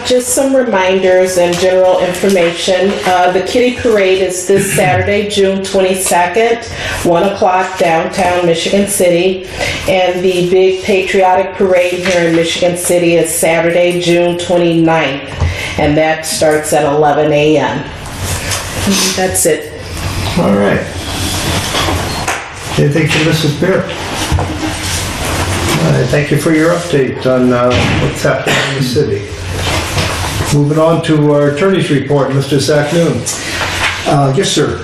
Just some reminders and general information. The Kitty Parade is this Saturday, June 22nd, 1 o'clock downtown Michigan City. And the big patriotic parade here in Michigan City is Saturday, June 29th. And that starts at 11 a.m. That's it. All right. Anything for Mrs. Beer? All right, thank you for your update on what's happening in the city. Moving on to our attorney's report, Mr. Zach Noon. Yes, sir.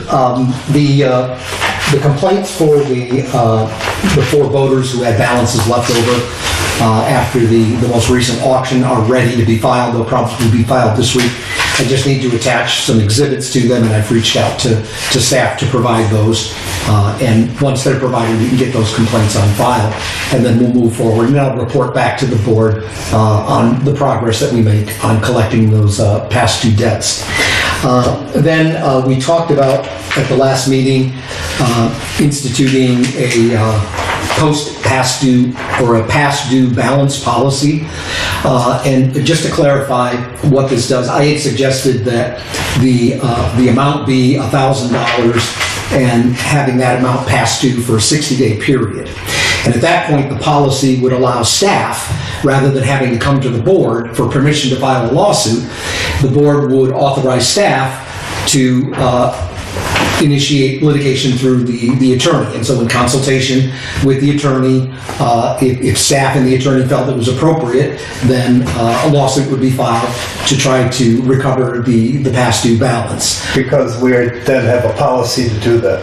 The complaints for the 4 voters who had balances left over after the most recent auction are ready to be filed. They'll probably be filed this week. I just need to attach some exhibits to them, and I've reached out to staff to provide those. And once they're provided, we can get those complaints on file, and then we'll move forward. And I'll report back to the board on the progress that we make on collecting those past due debts. Then we talked about at the last meeting instituting a post-past due or a past due balance policy. And just to clarify what this does, I had suggested that the amount be $1,000 and having that amount past due for a 60-day period. And at that point, the policy would allow staff, rather than having to come to the board for permission to file a lawsuit, the board would authorize staff to initiate litigation through the attorney. And so in consultation with the attorney, if staff and the attorney felt it was appropriate, then a lawsuit would be filed to try to recover the past due balance. Because we then have a policy to do that.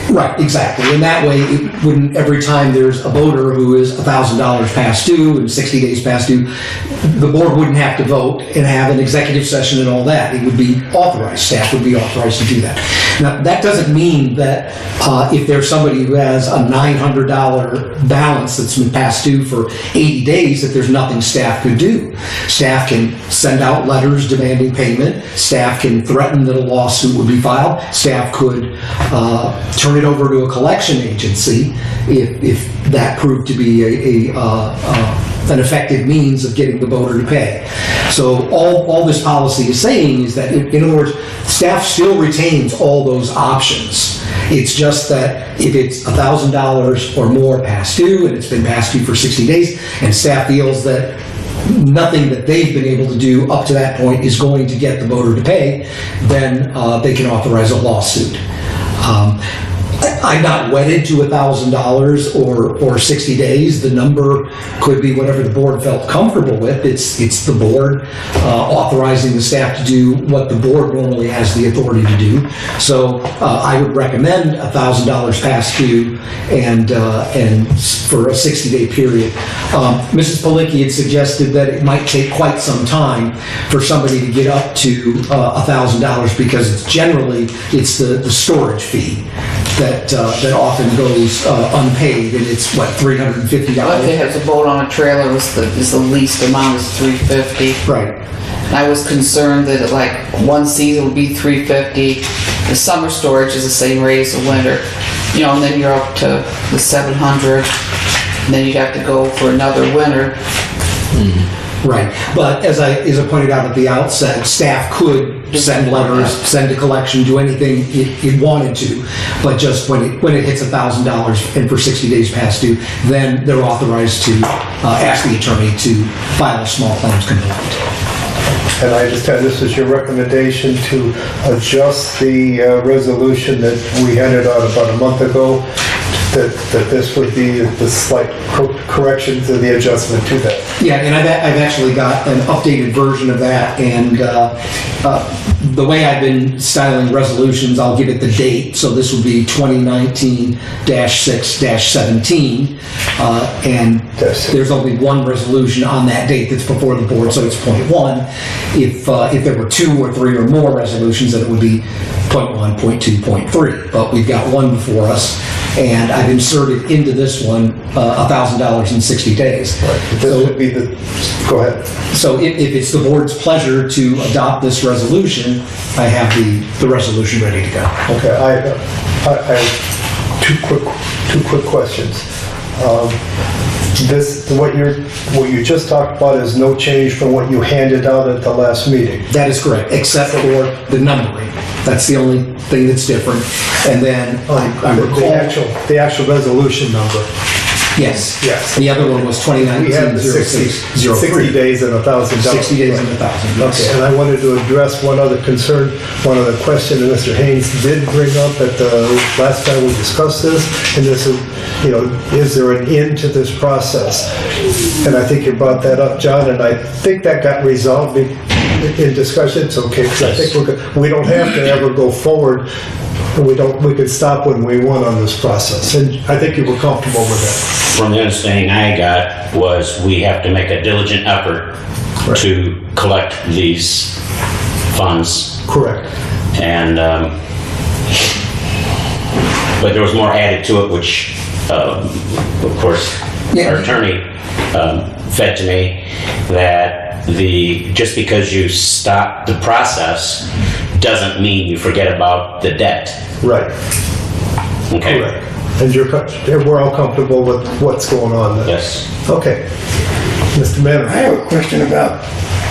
Right, exactly. And that way, it wouldn't, every time there's a voter who is $1,000 past due and 60 days past due, the board wouldn't have to vote and have an executive session and all that. It would be authorized, staff would be authorized to do that. Now, that doesn't mean that if there's somebody who has a $900 balance that's been past due for 80 days, that there's nothing staff could do. Staff can send out letters demanding payment. Staff can threaten that a lawsuit would be filed. Staff could turn it over to a collection agency if that proved to be an effective means of getting the voter to pay. So all this policy is saying is that, in other words, staff still retains all those options. It's just that if it's $1,000 or more past due and it's been past due for 60 days and staff feels that nothing that they've been able to do up to that point is going to get the voter to pay, then they can authorize a lawsuit. I'm not wedded to $1,000 or 60 days. The number could be whatever the board felt comfortable with. It's the board authorizing the staff to do what the board normally has the authority to do. So I would recommend $1,000 past due and for a 60-day period. Mrs. Palicki had suggested that it might take quite some time for somebody to get up to $1,000 because it's the storage fee that often goes unpaid, and it's what, $350? If it has a boat on a trailer, is the least amount is $350. Right. And I was concerned that like one season would be $350. The summer storage is the same rate as the winter, and then you're up to the $700, and then you'd have to go for another winter. Right, but as I pointed out at the outset, staff could send letters, send a collection, do anything it wanted to, but just when it hits $1,000 and for 60 days past due, then they're authorized to ask the attorney to file a small claims complaint. And I just had, this is your recommendation to adjust the resolution that we handed out about a month ago that this would be the slight correction to the adjustment to that. Yeah, and I've actually got an updated version of that, and the way I've been styling resolutions, I'll give it the date, so this would be 2019-6-17, and there's only one resolution on that date that's before the board, so it's point 1. If there were 2 or 3 or more resolutions, then it would be point 1, point 2, point 3, but we've got one before us, and I've inserted into this one $1,000 in 60 days. Right. This would be the, go ahead. So if it's the board's pleasure to adopt this resolution, I have the resolution ready to go. Okay, I have two quick questions. What you just talked about is no change from what you handed out at the last meeting. That is correct, except for the numbering. That's the only thing that's different. And then I recall... The actual resolution number. Yes. Yes. The other one was 2019-06-03. We had the 60 days and $1,000. 60 days and $1,000. Okay, and I wanted to address one other concern, one other question that Mr. Haynes did bring up at the last time we discussed this, and this is, is there an end to this process? And I think you brought that up, John, and I think that got resolved in discussion. It's okay, because I think we don't have to ever go forward. We could stop when we want on this process, and I think you were comfortable with that. From the understanding I got was we have to make a diligent effort to collect these funds. Correct. And, but there was more added to it, which, of course, our attorney fed to me that just because you stop the process doesn't mean you forget about the debt. Right. Okay. Correct. And we're all comfortable with what's going on there? Yes. Okay. Mr. Manor. I have a question about,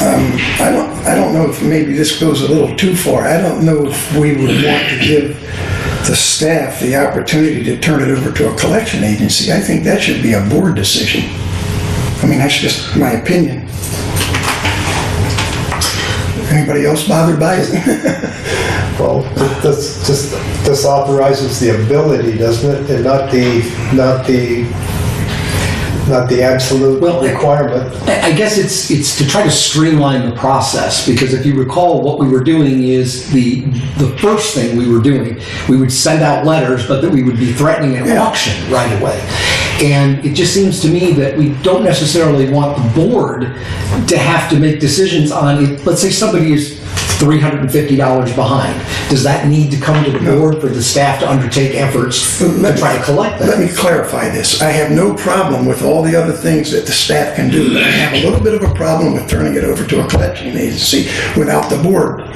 I don't know if maybe this goes a little too far. I don't know if we would want to give the staff the opportunity to turn it over to a collection agency. I think that should be a board decision. I mean, that's just my opinion. Anybody else bothered by it? Well, this authorizes the ability, doesn't it, and not the absolute requirement. I guess it's to try to streamline the process, because if you recall, what we were doing is the first thing we were doing, we would send out letters, but that we would be threatening an auction right away. And it just seems to me that we don't necessarily want the board to have to make decisions on it. Let's say somebody is $350 behind. Does that need to come to the board for the staff to undertake efforts to try to collect that? Let me clarify this. I have no problem with all the other things that the staff can do. I have a little bit of a problem with turning it over to a collection agency without the board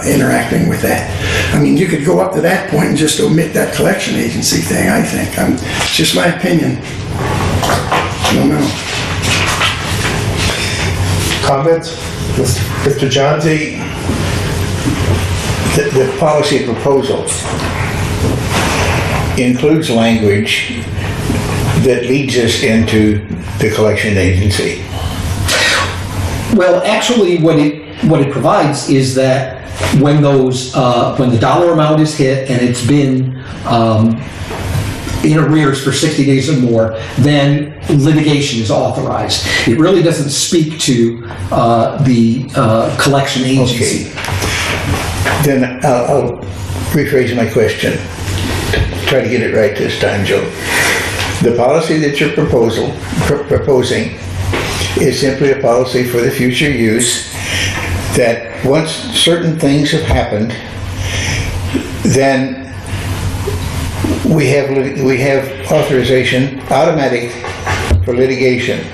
interacting with that. I mean, you could go up to that point and just omit that collection agency thing, I think. It's just my opinion. I don't know. Comments? Mr. John? The policy proposal includes language that leads us into the collection agency. Well, actually, what it provides is that when the dollar amount is hit and it's been in arrears for 60 days or more, then litigation is authorized. It really doesn't speak to the collection agency. Okay. Then I'll rephrase my question. Try to get it right this time, Joe. The policy that you're proposing is simply a policy for the future use, that once certain things have happened, then we have authorization automatic for litigation.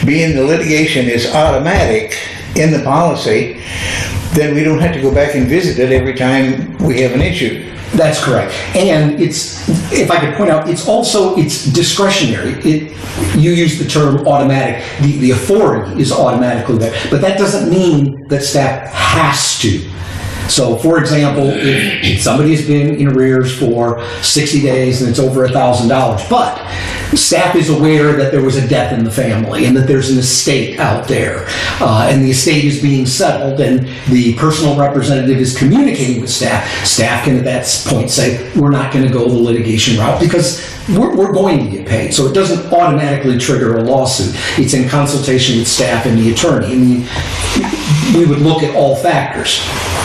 Being the litigation is automatic in the policy, then we don't have to go back and visit it every time we have an issue. That's correct. And if I could point out, it's discretionary. You use the term automatic. The authority is automatically there. But that doesn't mean that staff has to. So, for example, if somebody has been in arrears for 60 days and it's over $1,000, but staff is aware that there was a death in the family and that there's an estate out there, and the estate is being settled, and the personal representative is communicating with staff, staff can at that point say, we're not going to go the litigation route because we're going to get paid. So it doesn't automatically trigger a lawsuit. It's in consultation with staff and the attorney. I mean, we would look at all factors.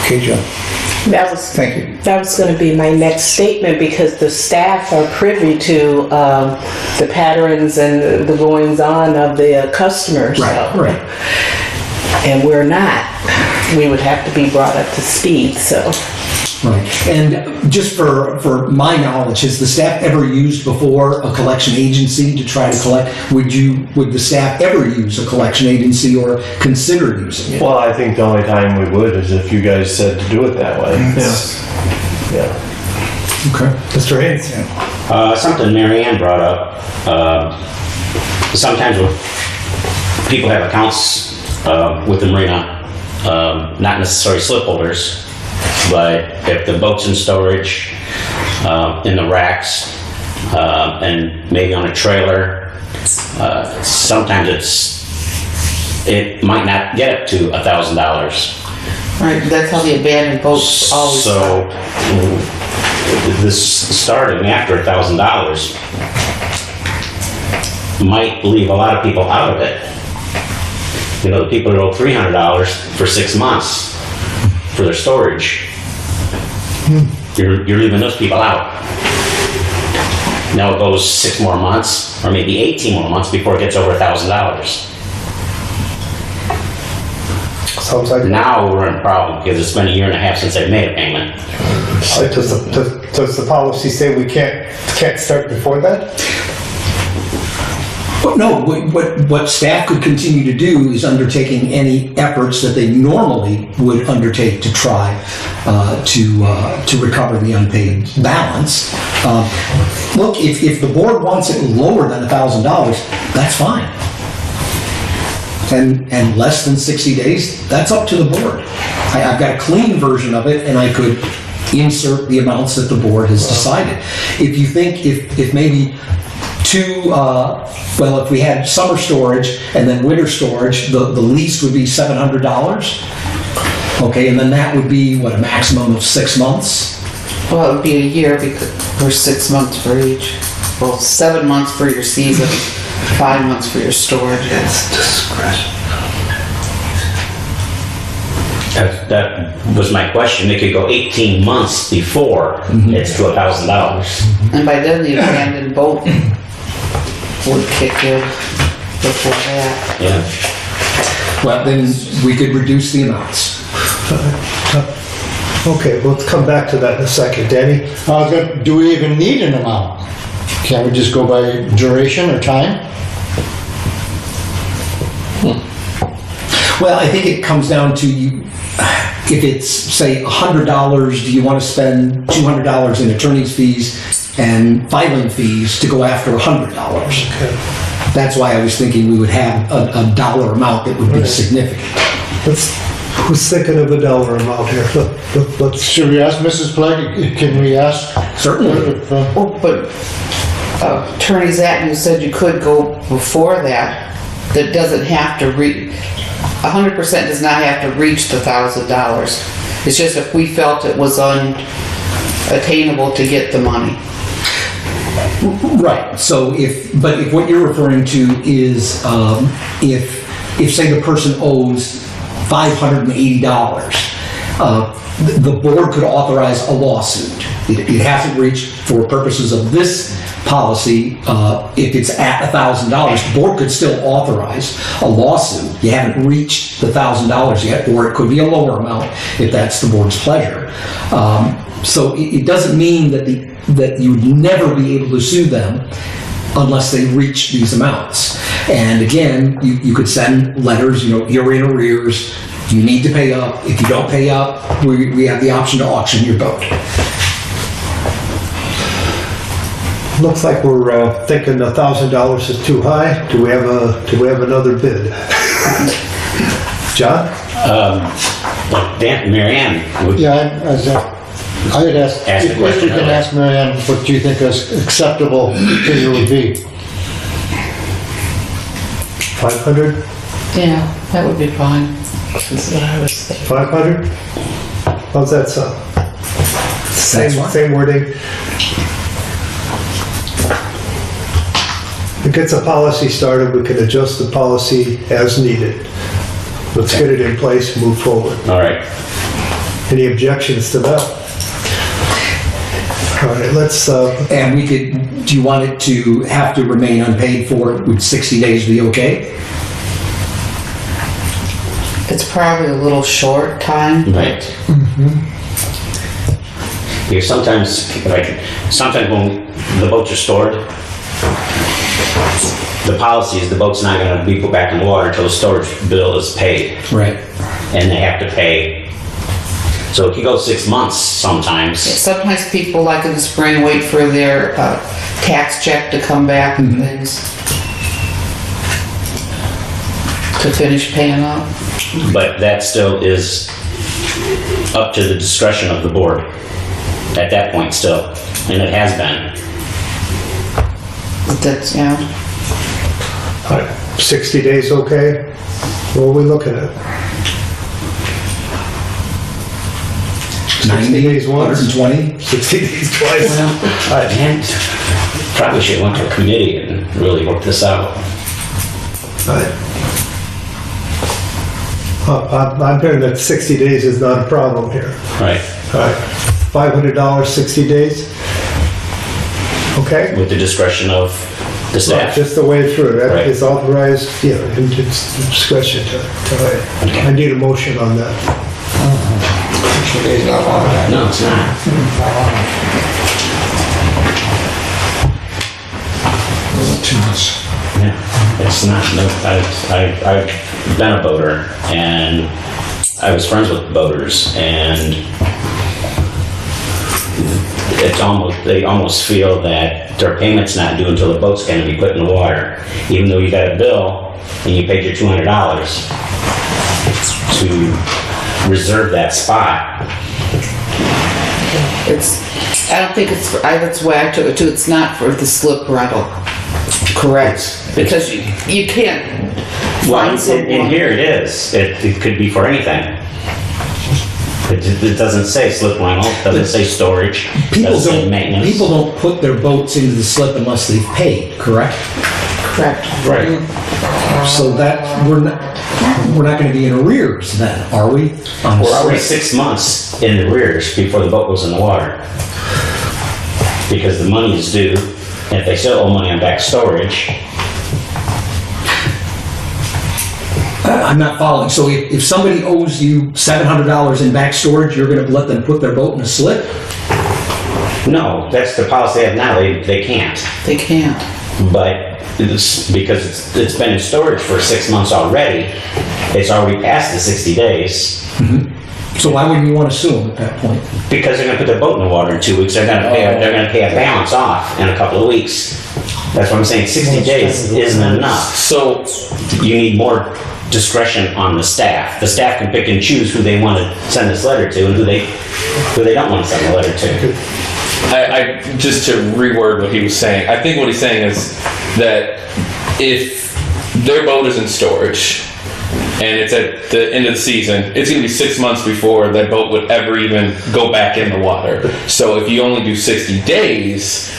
Okay, Joe. Thank you. That was going to be my next statement, because the staff are privy to the patterns and the goings on of the customers. Right. And we're not. We would have to be brought up to speed, so. Right. And just for my knowledge, has the staff ever used before a collection agency to try to collect? Would the staff ever use a collection agency or consider using it? Well, I think the only time we would is if you guys said to do it that way. Yeah. Okay. Mr. Haynes? Something Mary Ann brought up. Sometimes when people have accounts with the marina, not necessarily slip holders, but if the boat's in storage, in the racks, and maybe on a trailer, sometimes it might not get up to $1,000. Right, that's how the abandoned boats always So this starting after $1,000 might leave a lot of people out of it. You know, the people who owe $300 for 6 months for their storage, you're leaving those people out. Now it goes 6 more months, or maybe 18 more months before it gets over $1,000. Sounds like. Now we're in a problem because it's been 1.5 years since they've made a payment. Does the policy say we can't start before that? But no, what staff could continue to do is undertaking any efforts that they normally would undertake to try to recover the unpaid balance. Look, if the board wants it lower than $1,000, that's fine. And less than 60 days, that's up to the board. I've got a clean version of it, and I could insert the amounts that the board has decided. If you think if maybe if we had summer storage and then winter storage, the least would be $700. Okay, and then that would be, a maximum of 6 months? Well, it would be a year because or 6 months for each. Well, 7 months for your season, 5 months for your storage. It's discretion. That was my question. It could go 18 months before it's to $1,000. And by then the abandoned boat would kick in before that. Yeah. Well, then we could reduce the amounts. Okay, well, let's come back to that in a second. Danny? Do we even need an amount? Can't we just go by duration or time? Well, I think it comes down to if it's, say, $100, do you want to spend $200 in attorney's fees and filing fees to go after $100? Okay. That's why I was thinking we would have a dollar amount that would be significant. Who's thinking of a dollar amount here? Let's. Should we ask Mrs. Plague? Can we ask? Certainly. Oh, but Attorney Zatin, you said you could go before that. That doesn't have to 100% does not have to reach the $1,000. It's just if we felt it was unattainable to get the money. Right. So if what you're referring to is if say the person owes $580, the board could authorize a lawsuit. It hasn't reached, for purposes of this policy, if it's at $1,000, the board could still authorize a lawsuit. You haven't reached the $1,000 yet, or it could be a lower amount if that's the board's pleasure. So it doesn't mean that you would never be able to sue them unless they reach these amounts. And again, you could send letters, you're in arrears, you need to pay up. If you don't pay up, we have the option to auction your boat. Looks like we're thinking $1,000 is too high. Do we have another bid? John? Mary Ann, would Yeah, I had asked, Ask the if question you can earlier. ask Mary Ann what do you think a acceptable figure would be? 500? Yeah, that would be fine. That's what I was thinking. 500? How's that sound? That's Same wording. It gets a policy started, we can adjust the policy as needed. Let's get it in place, move forward. all right. Any objections to that? All right, let's, And we could, do you want it to have to remain unpaid for, would 60 days be okay? It's probably a little short time. Right. Because sometimes when the boats are stored, the policy is the boat's not gonna be put back in the water until the storage bill is paid, Right. and they have to pay. So it could go 6 months sometimes. Sometimes people, like in the spring, wait for their tax check to come back and things to finish paying up. But that still is up to the discretion of the board at that point still, and it has been. But that's, yeah. 60 days okay? What are we looking at? 90 days once? 120? 60 days twice? And probably should have went to a committee and really worked this out. I'm hearing that 60 days is not a problem here. Right. All right, $500, 60 days? Okay? With the discretion of the staff. Just the way through, that Right. is authorized, and it's discretion to, I need a motion on that. No, it's not. Yeah, it's not. No, I've been a boater, and I was friends with boaters, and they almost feel that their payment's not due until the boat's going to be put in the water, even though you got a bill and you paid your $200 to reserve that spot. I don't think that's the way I took it too. It's not for the slip rental. Correct. Because you can't Well, find someone. in here it is. It could be for anything. It doesn't say slip rental, it doesn't say storage, it doesn't say maintenance. People don't put their boats into the slip unless they've paid, correct? Correct. Right. So that, we're not gonna be in arrears then, are we? On the We're already slip? 6 months in arrears before the boat goes in the water. Because the money is due, and if they still owe money on back storage, I'm not following. So if somebody owes you $700 in back storage, you're gonna let them put their boat in a slip? no, that's the policy they have now, they can't. They can't. But it's because it's been in storage for 6 months already, it's already past the 60 days. So why wouldn't you wanna sue them at that point? Because they're gonna put their boat in the water in 2 weeks, they're gonna pay a balance off in a couple of weeks. That's what I'm saying, 60 days isn't enough. So, You need more discretion on the staff. The staff can pick and choose who they want to send this letter to and who they don't want to send the letter to. I just to reword what he was saying, I think what he's saying is that if their boat is in storage and it's at the end of the season, it's going to be 6 months before that boat would ever even go back in the water. So if you only do 60 days,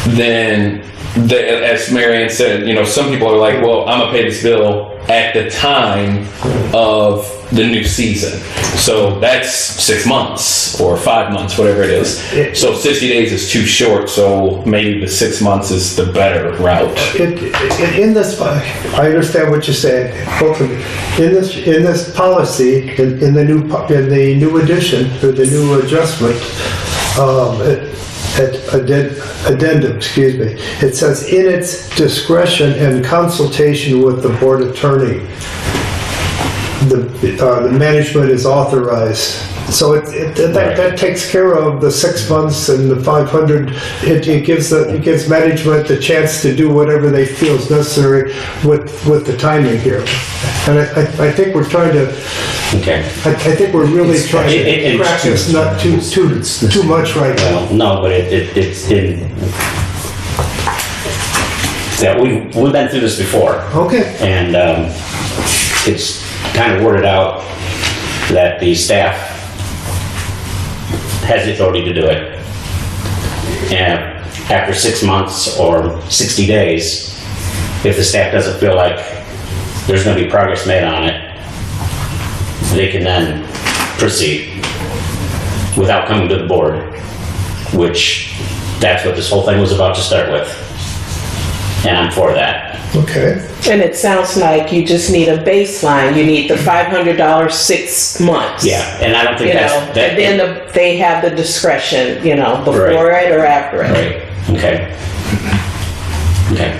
then as Marianne said, some people are like, well, I'm going to pay this bill at the time of the new season. So that's 6 months or 5 months, whatever it is. So 60 days is too short, so maybe the 6 months is the better route. In this, I understand what you're saying, both of you. In this policy, in the new edition, or the new adjustment, addendum, excuse me, it says in its discretion and consultation with the board attorney, the management is authorized. So that takes care of the 6 months and the 500. It gives management the chance to do whatever they feel is necessary with the timing here. And I think we're trying to Okay. I think we're really trying to practice not too much right now. Well, no, but it's in. Yeah, we've been through this before. Okay. And it's kind of worded out that the staff has the authority to do it. And after 6 months or 60 days, if the staff doesn't feel like there's going to be progress made on it, they can then proceed without coming to the board, which that's what this whole thing was about to start with. And I'm for that. Okay. And it sounds like you just need a baseline. You need the $500 6 months. Yeah, and I don't think You that's... know, and then they have the discretion, before Right. it or after it. Right, okay. Okay,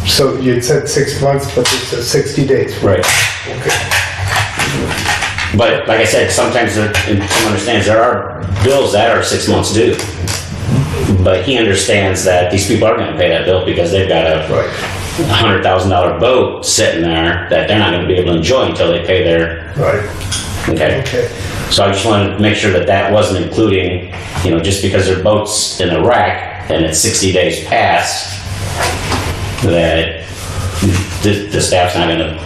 So you said 6 months, but it says 60 days. right. Okay. But like I said, sometimes, and Tim understands, there are bills that are 6 months due. But he understands that these people are gonna pay that bill because they've got a $100,000 boat sitting there that they're not gonna be able to enjoy until they pay their, Right. okay? Okay. So I just wanted to make sure that that wasn't including, just because their boat's in a wreck and it's 60 days past, that the staff's not gonna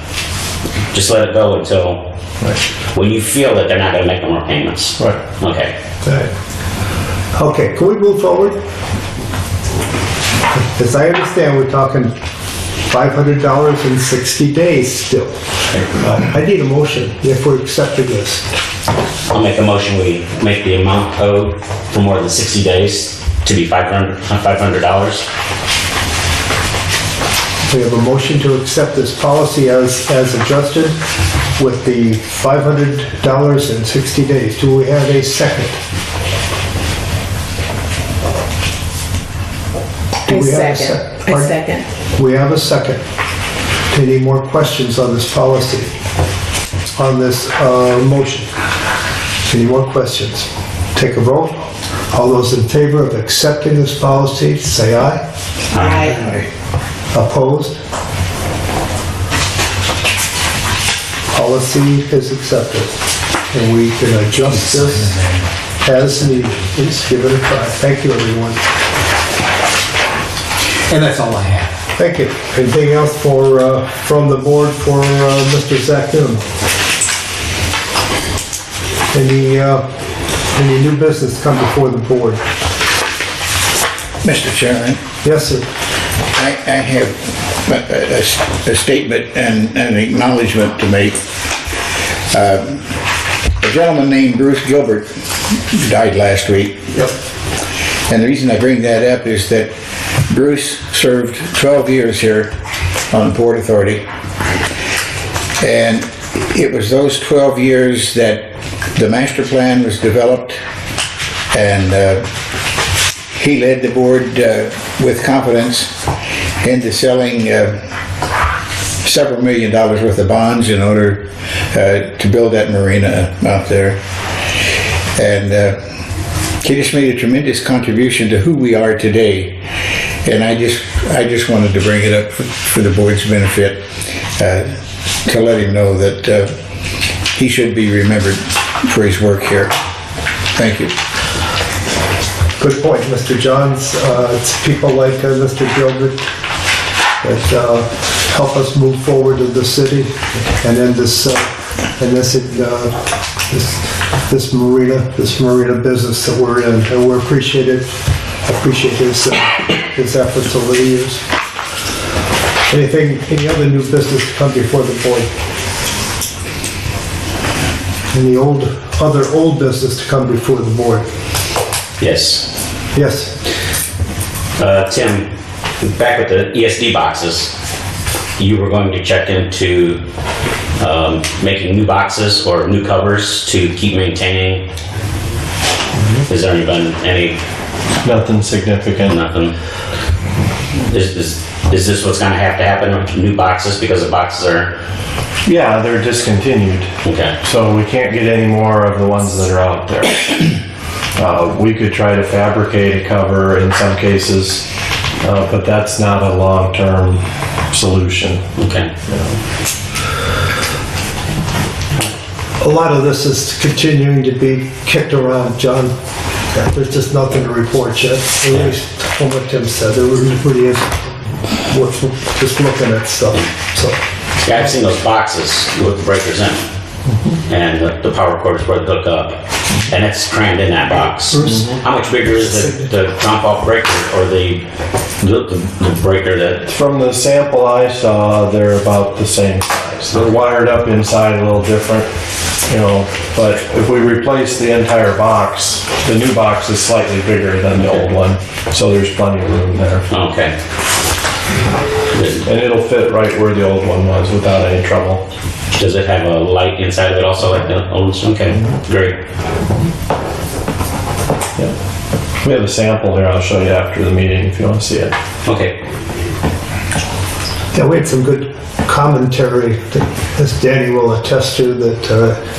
just let it go until when you feel that they're not gonna make no more payments. Right. Okay. Right. Okay, can we move forward? As I understand, we're talking $500 in 60 days still. I need a motion if we're accepting this. I'll make a motion, we make the amount owed for more than 60 days to be $500. We have a motion to accept this policy as adjusted with the $500 in 60 days. Do we have a second? Do we have a I second. We have a second. Any more questions on this policy? On this motion? Any more questions? Take a vote. All those in favor of accepting this policy, say aye. Aye. Opposed? Policy is accepted. And we can adjust this as needed. Let's give it a try. Thank you, everyone. And that's all I have. Thank you. Anything else from the board for Mr. Zach Noon? Any new business come before the board? Mr. Chairman, Yes, sir. I have a statement and an acknowledgement to make. A gentleman named Bruce Gilbert died last week. Yep. And the reason I bring that up is that Bruce served 12 years here on the Port Authority. And it was those 12 years that the master plan was developed, and he led the board with confidence into selling several $1 million worth of bonds in order to build that marina out there. And he just made a tremendous contribution to who we are today. And I just wanted to bring it up for the board's benefit, to let him know that he should be remembered for his work here. Thank you. Good point, Mr. Johns. It's people like Mr. Gilbert that help us move forward in the city and in this marina business that we're in. And we appreciate his efforts over the years. Any other new business to come before the board? Any other old business to come before the board? Yes. Yes. Tim, back with the ESD boxes, you were going to check into making new boxes or new covers to keep maintaining. Has there been any? Nothing significant. Nothing. Is this what's going to happen with new boxes because the boxes are? Yeah, they're discontinued. Okay. So we can't get any more of the ones that are out there. We could try to fabricate a cover in some cases, but that's not a long-term solution. Okay. a lot of this is continuing to be kicked around, John. There's just nothing to report yet, at least from what Tim said. There really is worth just looking at stuff, so. Yeah, I've seen those boxes with the breakers in them. And the power cord is where they hook up. And it's crammed in that box. How much bigger is the drop-off breaker or the breaker that... From the sample I saw, they're about the same size. They're wired up inside a little different, but if we replace the entire box, the new box is slightly bigger than the old one, so there's plenty of room there. Okay. And it'll fit right where the old one was without any trouble. Does it have a light inside of it also like the old one? Okay, great. Yeah. We have a sample here. I'll show you after the meeting if you want to see it. Okay. Yeah, we had some good commentary, as Danny will attest to, that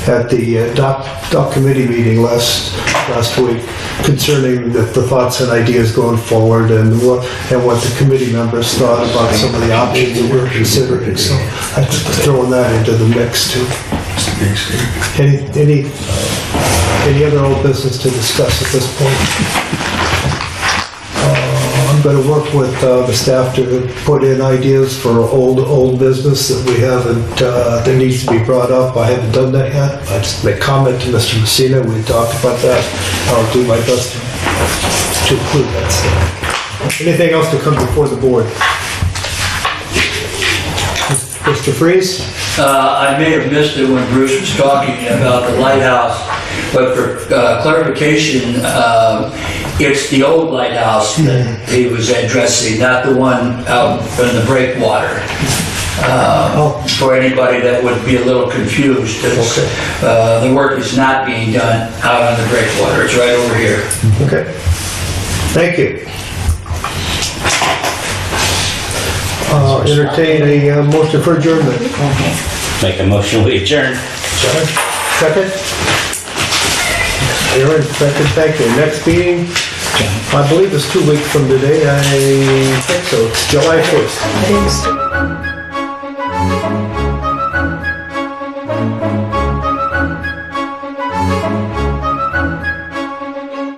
at the doc committee meeting last week concerning the thoughts and ideas going forward and what the committee members thought about some of the options that we're considering. So I'm just throwing that into the mix too. Any other old business to discuss at this point? I'm going to work with the staff to put in ideas for old business that we haven't, that needs to be brought up. I haven't done that yet. I just make comment to Mr. Messina. We talked about that. I'll do my best to include that stuff. Anything else to come before the board? Mr. Freeze? I may have missed it when Bruce was talking about the lighthouse, but for clarification, it's the old lighthouse that he was addressing, not the one out in the breakwater. For anybody that would be a little confused, the work is not being done out on the breakwater. It's right over here. Okay. Thank you. Entertain a motion for adjournment. Make a motion, we adjourn. Second? Aaron, second, thank you. Next meeting, I believe it's 2 weeks from today. I think so. It's July 1st.